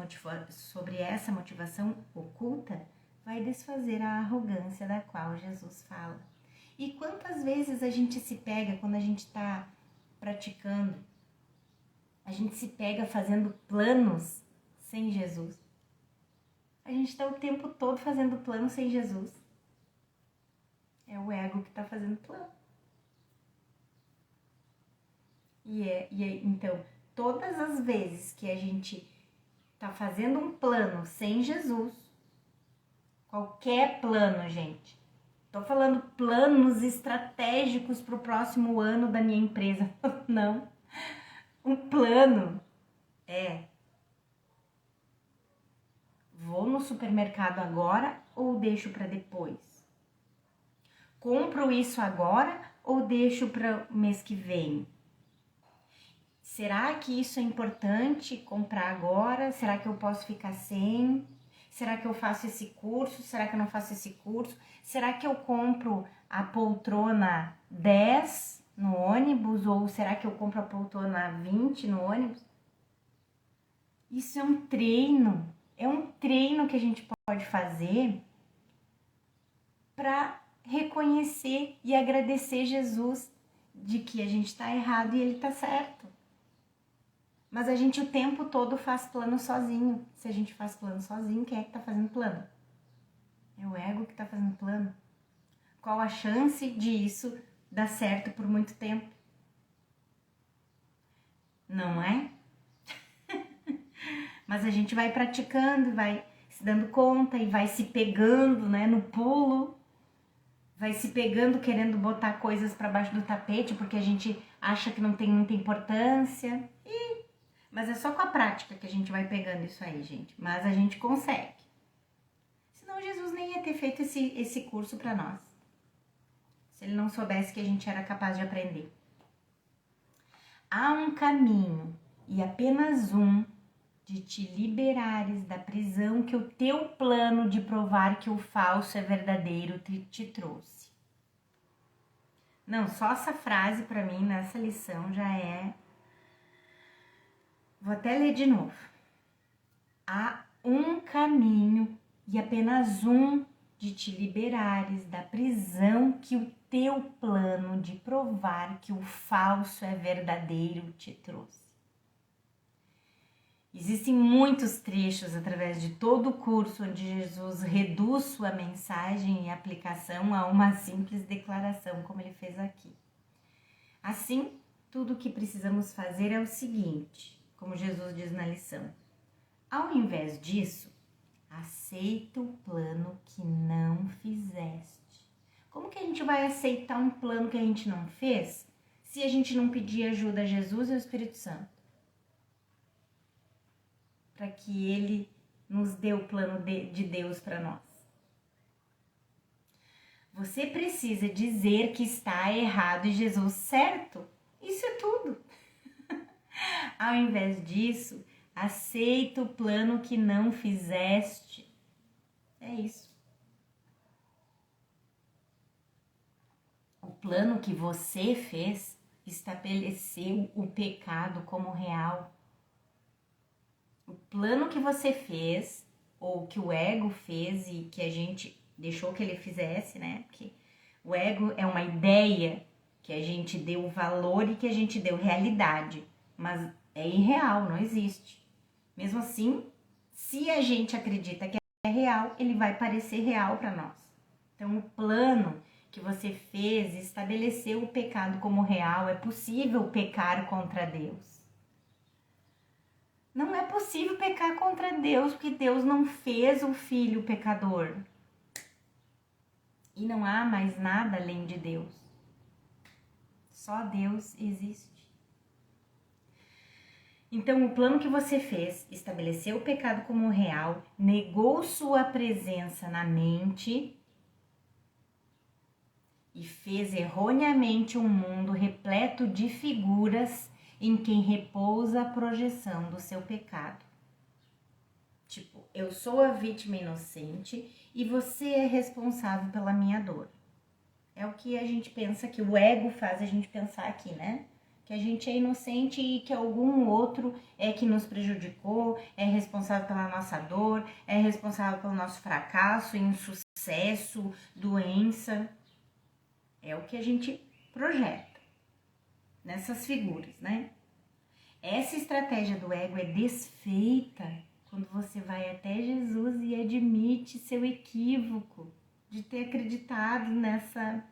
motivação oculta vai desfazer a arrogância da qual Jesus fala. E quantas vezes a gente se pega quando a gente está praticando, a gente se pega fazendo planos sem Jesus. A gente está o tempo todo fazendo plano sem Jesus. É o ego que está fazendo plano. Então, todas as vezes que a gente tá fazendo um plano sem Jesus, qualquer plano, gente, tô falando planos estratégicos para o próximo ano da minha empresa, não, um plano vou no supermercado agora ou deixo para depois? Compro isso agora ou deixo para o mês que vem? Será que isso é importante comprar agora? Será que eu posso ficar sem? Será que eu faço esse curso? Será que eu não faço esse curso? Será que eu compro a poltrona 10 no ônibus? Ou será que eu compro a poltrona 20 no ônibus? Isso é um treino. É um treino que a gente pode fazer para reconhecer e agradecer Jesus de que a gente está errado e ele está certo. Mas a gente o tempo todo faz plano sozinho. Se a gente faz plano sozinho, quem é que tá fazendo plano? É o ego que tá fazendo plano. Qual a chance de isso dar certo por muito tempo? Não é? Mas a gente vai praticando, vai se dando conta e vai se pegando, né, no pulo. Vai se pegando querendo botar coisas para baixo do tapete porque a gente acha que não tem muita importância. Mas é só com a prática que a gente vai pegando isso aí, gente. Mas a gente consegue. Senão Jesus nem ia ter feito esse curso para nós. Se ele não soubesse que a gente era capaz de aprender. Há um caminho, e apenas um, de te liberares da prisão que o teu plano de provar que o falso é verdadeiro te trouxe. Não, só essa frase para mim nessa lição já é... Vou até ler de novo. Há um caminho e apenas um de te liberares da prisão que o teu plano de provar que o falso é verdadeiro te trouxe. Existem muitos trechos através de todo o curso onde Jesus reduz sua mensagem e aplicação a uma simples declaração, como ele fez aqui. Assim, tudo o que precisamos fazer é o seguinte, como Jesus diz na lição. Ao invés disso, aceita o plano que não fizeste. Como que a gente vai aceitar um plano que a gente não fez se a gente não pedir ajuda a Jesus e ao Espírito Santo? Para que ele nos dê o plano de Deus para nós. Você precisa dizer que está errado e Jesus certo. Isso é tudo. Ao invés disso, aceita o plano que não fizeste. É isso. O plano que você fez estabeleceu o pecado como real. O plano que você fez, ou que o ego fez e que a gente deixou que ele fizesse, né? Porque o ego é uma ideia que a gente deu valor e que a gente deu realidade, mas é irreal, não existe. Mesmo assim, se a gente acredita que é real, ele vai parecer real para nós. Então, o plano que você fez estabeleceu o pecado como real. É possível pecar contra Deus. Não é possível pecar contra Deus, porque Deus não fez o filho pecador. E não há mais nada além de Deus. Só Deus existe. Então, o plano que você fez estabeleceu o pecado como real, negou sua presença na mente e fez erroneamente um mundo repleto de figuras em quem repousa a projeção do seu pecado. Tipo, eu sou a vítima inocente e você é responsável pela minha dor. É o que a gente pensa, que o ego faz a gente pensar aqui, né? Que a gente é inocente e que algum outro é que nos prejudicou, é responsável pela nossa dor, é responsável pelo nosso fracasso, insucesso, doença. É o que a gente projeta nessas figuras, né? Essa estratégia do ego é desfeita quando você vai até Jesus e admite seu equívoco de ter acreditado nessa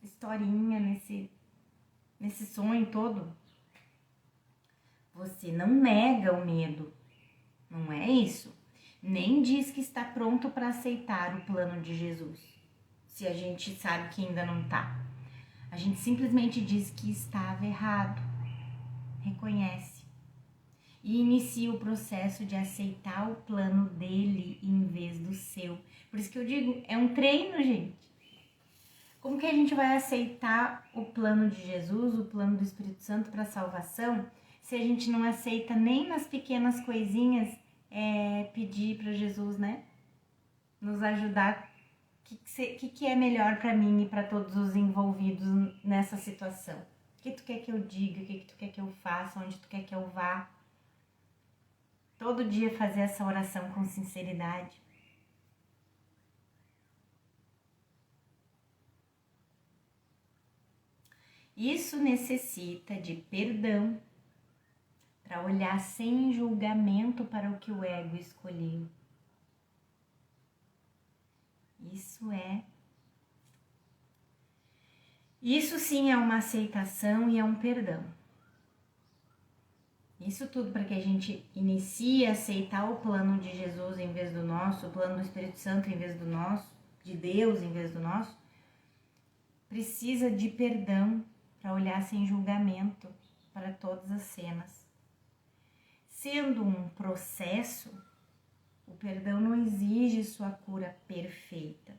historinha, nesse sonho todo. Você não nega o medo, não é isso. Nem diz que está pronto para aceitar o plano de Jesus, se a gente sabe que ainda não está. A gente simplesmente diz que estava errado, reconhece e inicia o processo de aceitar o plano dele em vez do seu. Por isso que eu digo, é um treino, gente. Como que a gente vai aceitar o plano de Jesus, o plano do Espírito Santo para a salvação, se a gente não aceita nem nas pequenas coisinhas pedir para Jesus, né? Nos ajudar. O que é melhor para mim e para todos os envolvidos nessa situação? O que tu quer que eu diga? O que tu quer que eu faça? Onde tu quer que eu vá? Todo dia fazer essa oração com sinceridade. Isso necessita de perdão para olhar sem julgamento para o que o ego escolheu. Isso sim é uma aceitação e é um perdão. Isso tudo para que a gente inicie a aceitar o plano de Jesus em vez do nosso, o plano do Espírito Santo em vez do nosso, de Deus em vez do nosso, precisa de perdão para olhar sem julgamento para todas as cenas. Sendo um processo, o perdão não exige sua cura perfeita.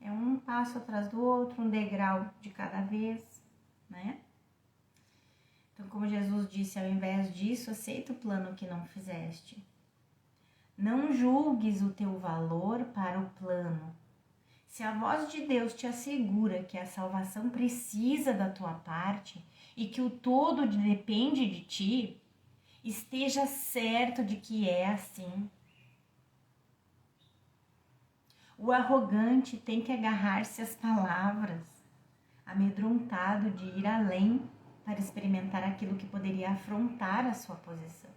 É um passo atrás do outro, um degrau de cada vez, né? Então, como Jesus disse, ao invés disso, aceita o plano que não fizeste. Não julgues o teu valor para o plano. Se a voz de Deus te assegura que a salvação precisa da tua parte e que o todo depende de ti, esteja certo de que é assim. O arrogante tem que agarrar-se às palavras, amedrontado de ir além para experimentar aquilo que poderia afrontar a sua posição.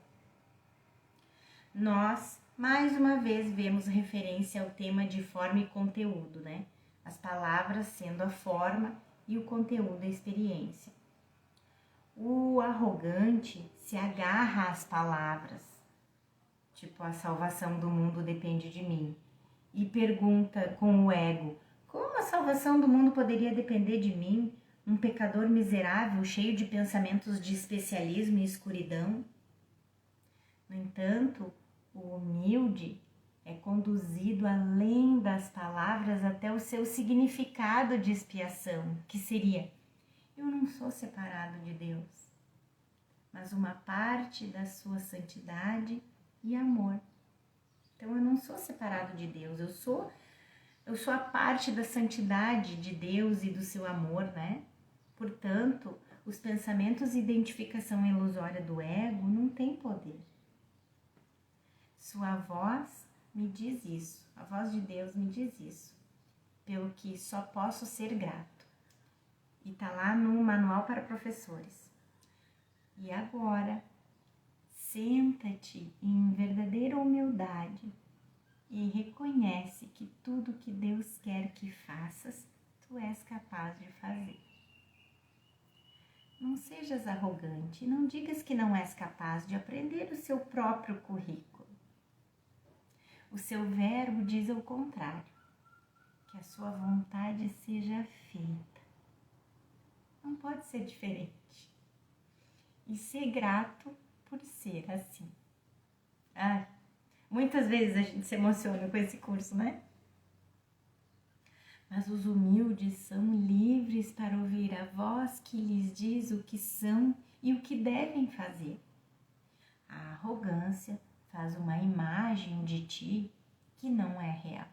Nós, mais uma vez, vemos referência ao tema de forma e conteúdo, né? As palavras sendo a forma e o conteúdo a experiência. O arrogante se agarra às palavras, tipo, a salvação do mundo depende de mim, e pergunta com o ego, como a salvação do mundo poderia depender de mim, um pecador miserável, cheio de pensamentos de especialismo e escuridão? No entanto, o humilde é conduzido além das palavras até o seu significado de expiação, que seria: eu não sou separado de Deus, mas uma parte da sua santidade e amor. Então eu não sou separado de Deus, eu sou a parte da santidade de Deus e do seu amor, né? Portanto, os pensamentos e identificação ilusória do ego não têm poder. Sua voz me diz isso, a voz de Deus me diz isso, pelo que só posso ser grato. E tá lá no Manual para Professores. E agora, senta-te em verdadeira humildade e reconhece que tudo que Deus quer que faças, tu és capaz de fazer. Não sejas arrogante, não digas que não és capaz de aprender o seu próprio currículo. O seu verbo diz ao contrário, que a sua vontade seja feita. Não pode ser diferente. E ser grato por ser assim. Muitas vezes a gente se emociona com esse curso, né? Mas os humildes são livres para ouvir a voz que lhes diz o que são e o que devem fazer. A arrogância faz uma imagem de ti que não é real.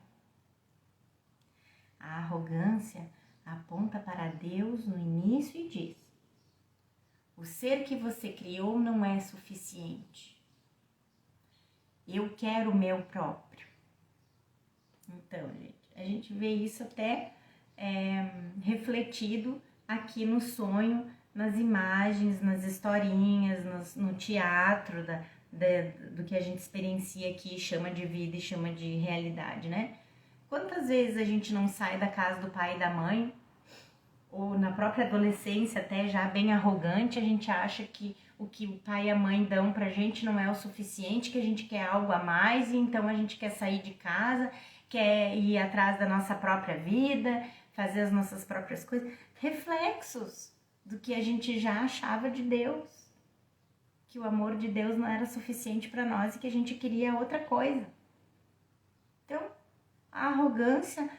A arrogância aponta para Deus no início e diz: o ser que você criou não é suficiente. Eu quero o meu próprio. Então, a gente vê isso até refletido aqui no sonho, nas imagens, nas historinhas, no teatro do que a gente experiencia aqui, chama de vida e chama de realidade, né? Quantas vezes a gente não sai da casa do pai e da mãe, ou na própria adolescência até já bem arrogante, a gente acha que o que o pai e a mãe dão pra gente não é o suficiente, que a gente quer algo a mais e então a gente quer sair de casa, quer ir atrás da nossa própria vida, fazer as nossas próprias coisas. Reflexos do que a gente já achava de Deus, que o amor de Deus não era suficiente para nós e que a gente queria outra coisa. Então, a arrogância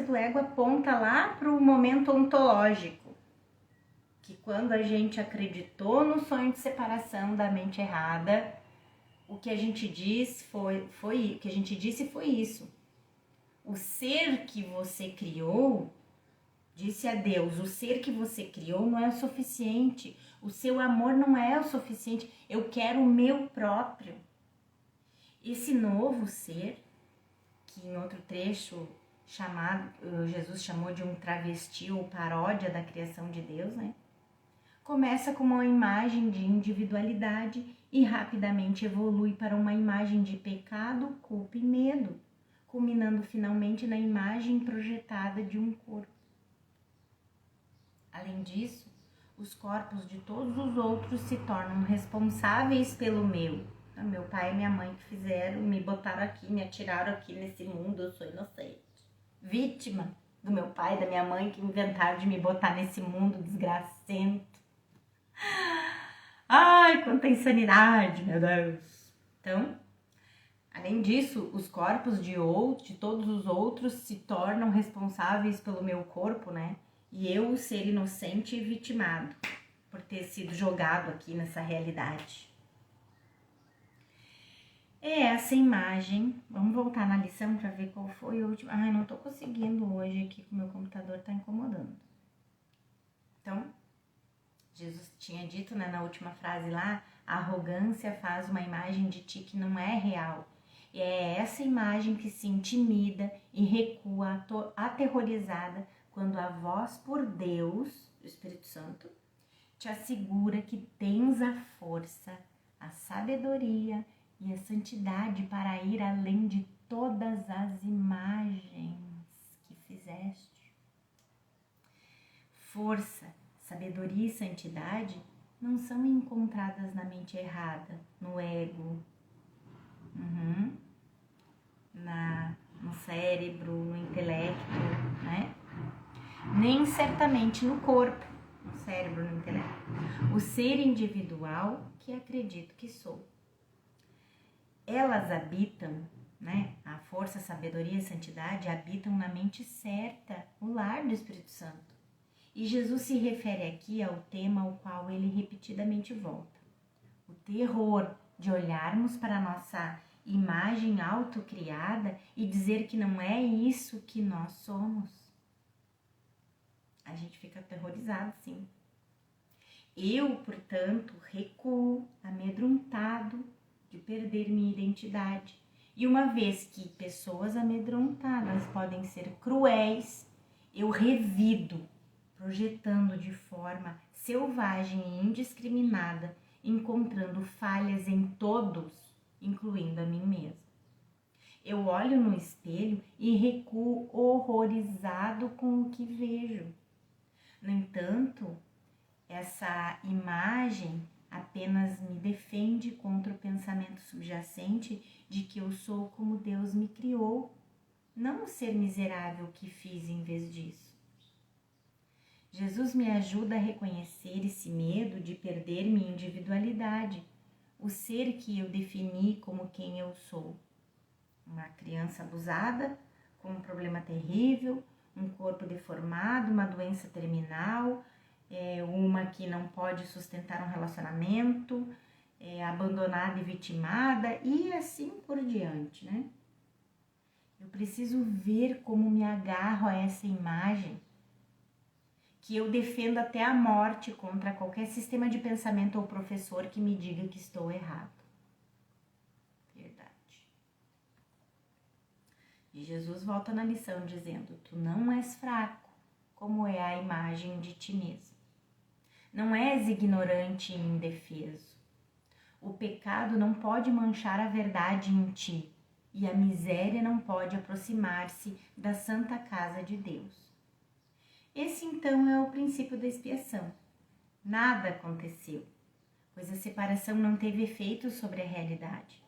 do ego aponta lá para o momento ontológico, que quando a gente acreditou no sonho de separação da mente errada, o que a gente disse foi isso. O ser que você criou, disse a Deus, o ser que você criou não é o suficiente, o seu amor não é o suficiente, eu quero o meu próprio. Esse novo ser, que em outro trecho Jesus chamou de um travesti ou paródia da criação de Deus, né? Começa com uma imagem de individualidade e rapidamente evolui para uma imagem de pecado, culpa e medo, culminando finalmente na imagem projetada de um corpo. Além disso, os corpos de todos os outros se tornam responsáveis pelo meu. Meu pai e minha mãe que fizeram, me botaram aqui, me atiraram aqui nesse mundo, eu sou inocente. Vítima do meu pai e da minha mãe que inventaram de me botar nesse mundo desgracento. Ai, quanta insanidade, meu Deus. Então, além disso, os corpos de todos os outros se tornam responsáveis pelo meu corpo, né? E eu ser inocente e vitimado por ter sido jogado aqui nessa realidade. É essa imagem. Vamos voltar na lição para ver qual foi a última. Ai, não tô conseguindo hoje aqui, que o meu computador tá incomodando. Então, Jesus tinha dito, né, na última frase lá, a arrogância faz uma imagem de ti que não é real. E é essa imagem que se intimida e recua aterrorizada quando a voz por Deus, o Espírito Santo, te assegura que tens a força, a sabedoria e a santidade para ir além de todas as imagens que fizeste. Força, sabedoria e santidade não são encontradas na mente errada, no ego, no cérebro, no intelecto, né? Nem certamente no corpo, no cérebro, no intelecto. O ser individual que acredito que sou. Elas habitam, né? A força, a sabedoria e a santidade habitam na mente certa, o lar do Espírito Santo. E Jesus se refere aqui ao tema ao qual ele repetidamente volta. O terror de olharmos para a nossa imagem autocriada e dizer que não é isso que nós somos. A gente fica aterrorizado, sim. Eu, portanto, recuo, amedrontado de perder minha identidade. E uma vez que pessoas amedrontadas podem ser cruéis, eu revido, projetando de forma selvagem e indiscriminada, encontrando falhas em todos, incluindo a mim mesma. Eu olho no espelho e recuo horrorizado com o que vejo. No entanto, essa imagem apenas me defende contra o pensamento subjacente de que eu sou como Deus me criou, não o ser miserável que fiz em vez disso. Jesus me ajuda a reconhecer esse medo de perder minha individualidade, o ser que eu defini como quem eu sou. Uma criança abusada, com um problema terrível, um corpo deformado, uma doença terminal, uma que não pode sustentar um relacionamento, abandonada e vitimada e assim por diante, né? Eu preciso ver como me agarro a essa imagem, que eu defendo até a morte contra qualquer sistema de pensamento ou professor que me diga que estou errado. Verdade. E Jesus volta na lição dizendo, tu não és fraco, como é a imagem de ti mesmo. Não és ignorante e indefeso. O pecado não pode manchar a verdade em ti, e a miséria não pode aproximar-se da santa casa de Deus. Esse então é o princípio da expiação. Nada aconteceu, pois a separação não teve efeito sobre a realidade.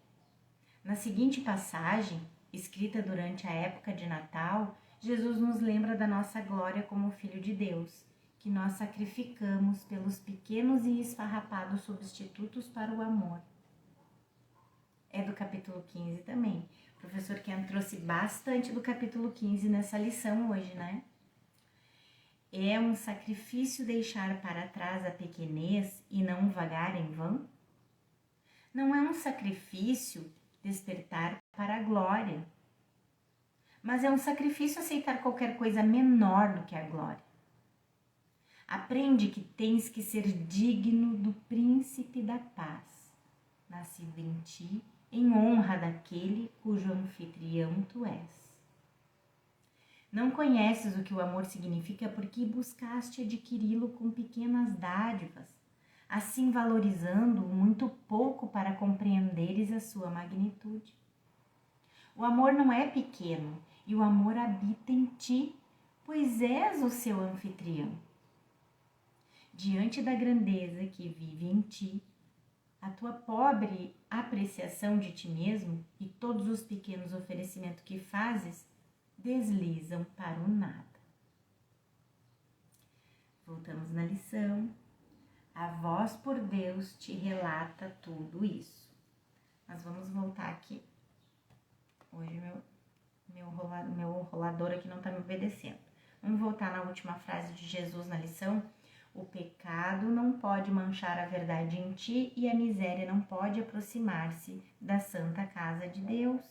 Na seguinte passagem, escrita durante a época de Natal, Jesus nos lembra da nossa glória como Filho de Deus, que nós sacrificamos pelos pequenos e esfarrapados substitutos para o amor. É do capítulo 15 também. O professor Ken trouxe bastante do capítulo 15 nessa lição hoje, né? É um sacrifício deixar para trás a pequenez e não vagar em vão? Não é um sacrifício despertar para a glória, mas é um sacrifício aceitar qualquer coisa menor do que a glória. Aprende que tens que ser digno do príncipe da paz, nascido em ti, em honra daquele cujo anfitrião tu és. Não conheces o que o amor significa porque buscaste adquiri-lo com pequenas dádivas, assim valorizando-o muito pouco para compreenderes a sua magnitude. O amor não é pequeno e o amor habita em ti, pois és o seu anfitrião. Diante da grandeza que vive em ti, a tua pobre apreciação de ti mesmo e todos os pequenos oferecimentos que fazes deslizam para o nada. Voltamos na lição. A voz por Deus te relata tudo isso. Nós vamos voltar aqui. Hoje meu rolador aqui não está me obedecendo. Vamos voltar na última frase de Jesus na lição. O pecado não pode manchar a verdade em ti e a miséria não pode aproximar-se da santa casa de Deus.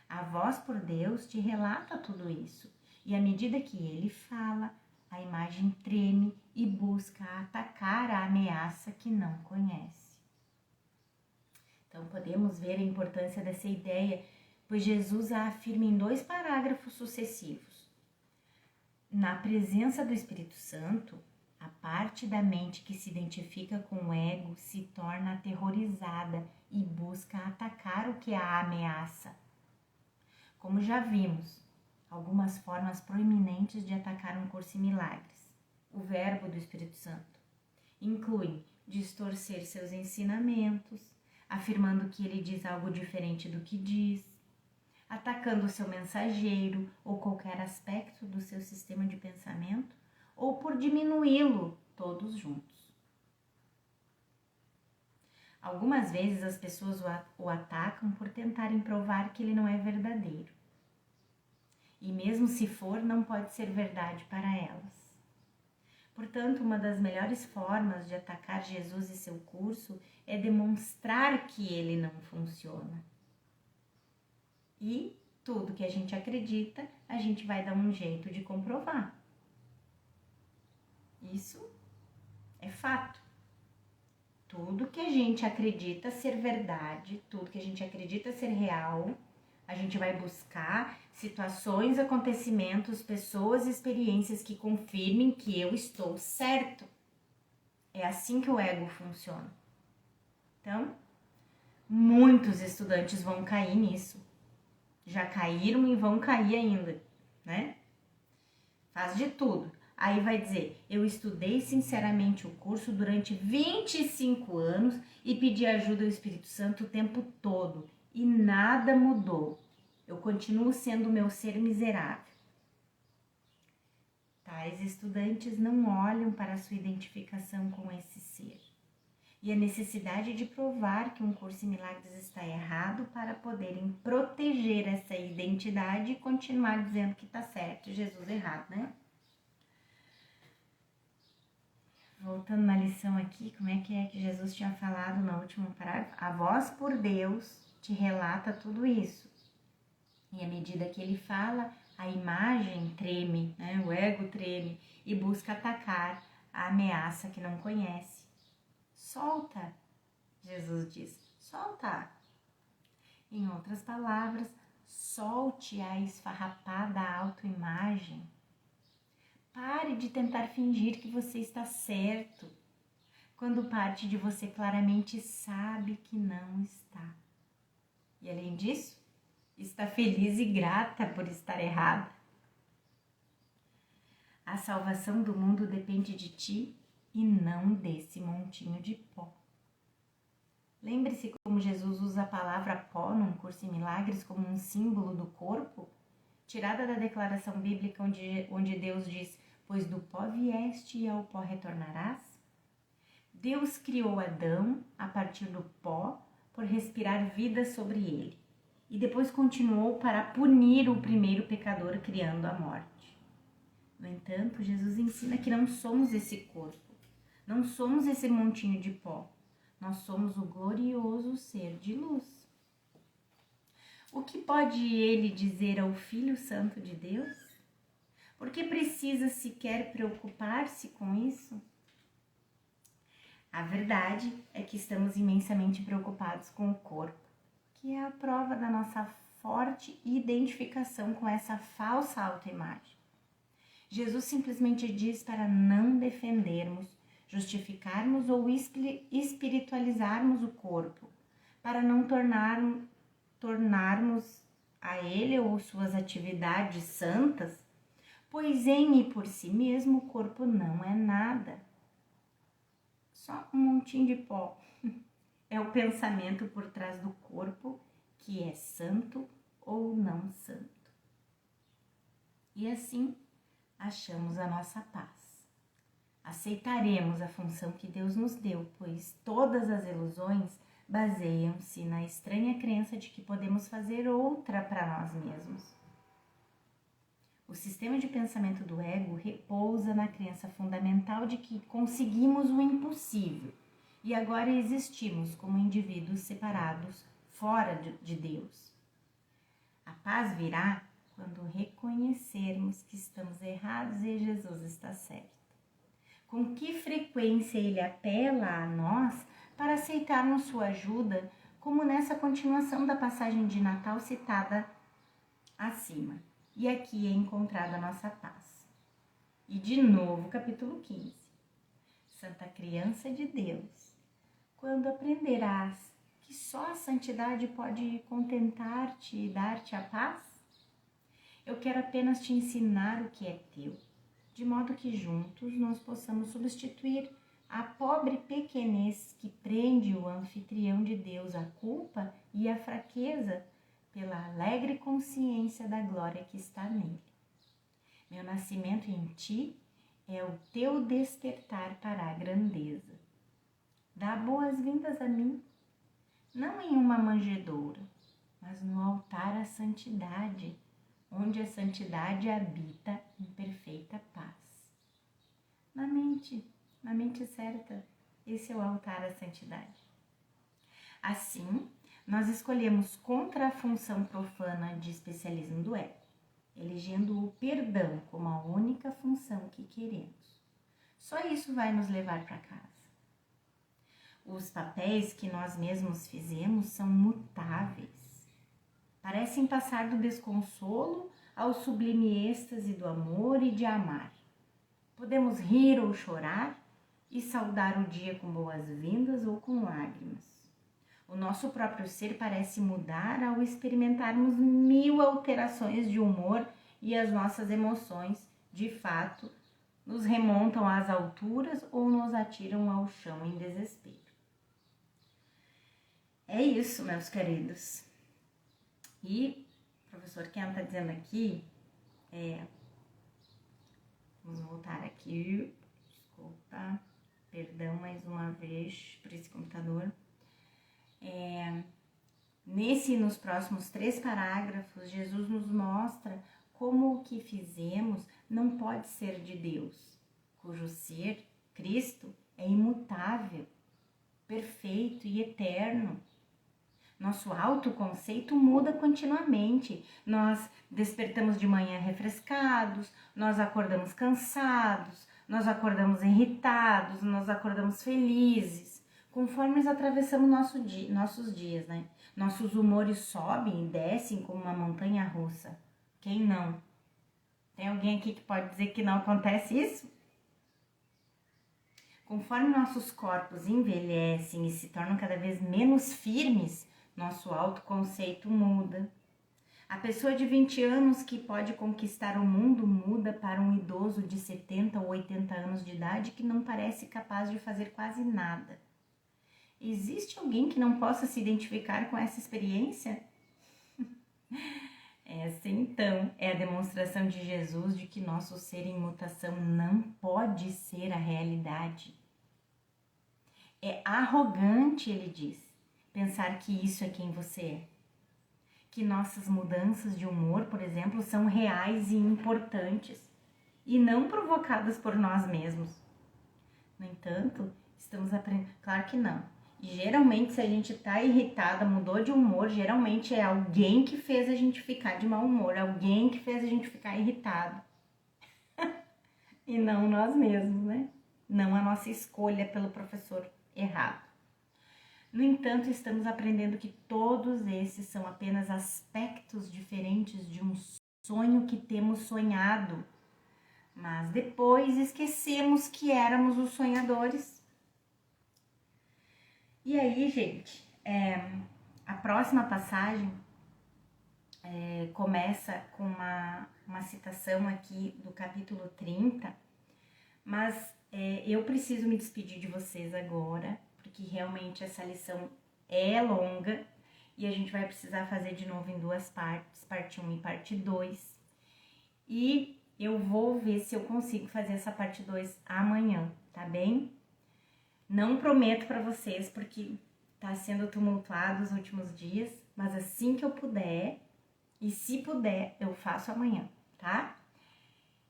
A voz por Deus te relata tudo isso, e à medida que ele fala, a imagem treme e busca atacar a ameaça que não conhece. Então podemos ver a importância dessa ideia, pois Jesus a afirma em 2 parágrafos sucessivos. Na presença do Espírito Santo, a parte da mente que se identifica com o ego se torna aterrorizada e busca atacar o que a ameaça. Como já vimos, algumas formas proeminentes de atacar um curso em milagres, o verbo do Espírito Santo, incluem distorcer seus ensinamentos, afirmando que ele diz algo diferente do que diz, atacando o seu mensageiro ou qualquer aspecto do seu sistema de pensamento, ou por diminuí-lo todos juntos. Algumas vezes as pessoas o atacam por tentarem provar que ele não é verdadeiro. E mesmo se for, não pode ser verdade para elas. Portanto, uma das melhores formas de atacar Jesus e seu curso é demonstrar que ele não funciona. E tudo que a gente acredita, a gente vai dar um jeito de comprovar. Isso é fato. Tudo que a gente acredita ser verdade, tudo que a gente acredita ser real, a gente vai buscar situações, acontecimentos, pessoas, experiências que confirmem que eu estou certo. É assim que o ego funciona. Então, muitos estudantes vão cair nisso. Já caíram e vão cair ainda, né? Faz de tudo. Aí vai dizer, eu estudei sinceramente o curso durante 25 anos e pedi ajuda ao Espírito Santo o tempo todo e nada mudou. Eu continuo sendo o meu ser miserável. Tais estudantes não olham para a sua identificação com esse ser e a necessidade de provar que um curso em milagres está errado para poderem proteger essa identidade e continuar dizendo que está certo, Jesus errado, né? Voltando na lição aqui, como é que Jesus tinha falado no último parágrafo? A voz por Deus te relata tudo isso. E à medida que ele fala, a imagem treme, né? O ego treme e busca atacar a ameaça que não conhece. Solta, Jesus diz, solta. Em outras palavras, solte a esfarrapada autoimagem. Pare de tentar fingir que você está certo, quando parte de você claramente sabe que não está. E além disso, está feliz e grata por estar errada. A salvação do mundo depende de ti e não desse montinho de pó. Lembre-se como Jesus usa a palavra pó num curso em milagres como um símbolo do corpo, tirada da declaração bíblica onde Deus diz, pois do pó vieste e ao pó retornarás. Deus criou Adão a partir do pó por respirar vida sobre ele, e depois continuou para punir o primeiro pecador criando a morte. No entanto, Jesus ensina que não somos esse corpo, não somos esse montinho de pó, nós somos o glorioso ser de luz. O que pode ele dizer ao Filho Santo de Deus? Por que precisa sequer preocupar-se com isso? A verdade é que estamos imensamente preocupados com o corpo, que é a prova da nossa forte identificação com essa falsa autoimagem. Jesus simplesmente diz para não defendermos, justificarmos ou espiritualizarmos o corpo, para não tornarmos a ele ou suas atividades santas, pois em e por si mesmo o corpo não é nada. Só um montinho de pó. É o pensamento por trás do corpo que é santo ou não santo. E assim achamos a nossa paz. Aceitaremos a função que Deus nos deu, pois todas as ilusões baseiam-se na estranha crença de que podemos fazer outra para nós mesmos. O sistema de pensamento do ego repousa na crença fundamental de que conseguimos o impossível e agora existimos como indivíduos separados, fora de Deus. A paz virá quando reconhecermos que estamos errados e Jesus está certo. Com que frequência ele apela a nós para aceitarmos sua ajuda, como nessa continuação da passagem de Natal citada acima. E aqui é encontrada a nossa paz. E de novo, capítulo 15. Santa Criança de Deus, quando aprenderás que só a santidade pode contentar-te e dar-te a paz? Eu quero apenas te ensinar o que é teu, de modo que juntos nós possamos substituir a pobre pequenez que prende o anfitrião de Deus à culpa e à fraqueza pela alegre consciência da glória que está nele. Meu nascimento em ti é o teu despertar para a grandeza. Dá boas-vindas a mim, não em uma manjedoura, mas no altar à santidade, onde a santidade habita em perfeita paz. Na mente certa, esse é o altar à santidade. Assim, nós escolhemos contra a função profana de especialismo do ego, elegendo o perdão como a única função que queremos. Só isso vai nos levar para casa. Os papéis que nós mesmos fizemos são mutáveis. Parecem passar do desconsolo ao sublime êxtase do amor e de amar. Podemos rir ou chorar e saudar o dia com boas-vindas ou com lágrimas. O nosso próprio ser parece mudar ao experimentarmos 1000 alterações de humor e as nossas emoções, de fato, nos remontam às alturas ou nos atiram ao chão em desespero. É isso, meus queridos. E o professor Ken está dizendo aqui, vamos voltar aqui, desculpa, perdão mais uma vez por esse computador. Nos próximos 3 parágrafos, Jesus nos mostra como o que fizemos não pode ser de Deus, cujo ser, Cristo, é imutável, perfeito e eterno. Nosso autoconceito muda continuamente. Nós despertamos de manhã refrescados, nós acordamos cansados, nós acordamos irritados, nós acordamos felizes. Conforme nós atravessamos nossos dias, né? Nossos humores sobem e descem como uma montanha russa. Quem não? Tem alguém aqui que pode dizer que não acontece isso? Conforme nossos corpos envelhecem e se tornam cada vez menos firmes, nosso autoconceito muda. A pessoa de 20 anos que pode conquistar o mundo muda para um idoso de 70 ou 80 anos de idade que não parece capaz de fazer quase nada. Existe alguém que não possa se identificar com essa experiência? Essa, então, é a demonstração de Jesus de que nosso ser em mutação não pode ser a realidade. É arrogante, ele diz, pensar que isso é quem você é. Que nossas mudanças de humor, por exemplo, são reais e importantes e não provocadas por nós mesmos. No entanto, estamos aprendendo... Claro que não. E geralmente, se a gente tá irritada, mudou de humor, geralmente é alguém que fez a gente ficar de mau humor, alguém que fez a gente ficar irritado. E não nós mesmos, né? Não a nossa escolha pelo professor errado. No entanto, estamos aprendendo que todos esses são apenas aspectos diferentes de um sonho que temos sonhado, mas depois esquecemos que éramos os sonhadores. E aí, gente, a próxima passagem começa com uma citação aqui do capítulo 30, mas eu preciso me despedir de vocês agora, porque realmente essa lição é longa e a gente vai precisar fazer de novo em duas partes, parte 1 e parte 2. E eu vou ver se eu consigo fazer essa parte 2 amanhã, tá bem? Não prometo para vocês, porque tá sendo tumultuado os últimos dias, mas assim que eu puder, e se puder, eu faço amanhã, tá?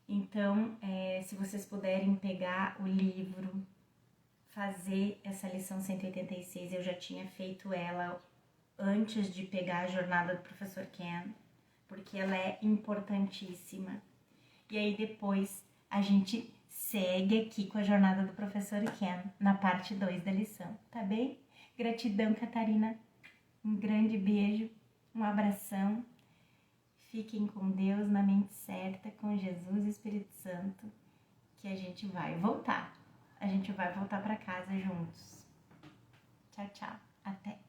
Então, se vocês puderem pegar o livro, fazer essa lição 186, eu já tinha feito ela antes de pegar a jornada do professor Ken, porque ela é importantíssima. E aí depois a gente segue aqui com a jornada do professor Ken na parte 2 da lição, tá bem? Gratidão, Catarina. Um grande beijo, um abração. Fiquem com Deus, na mente certa, com Jesus e Espírito Santo, que a gente vai voltar. A gente vai voltar para casa juntos. Tchau, tchau. Até.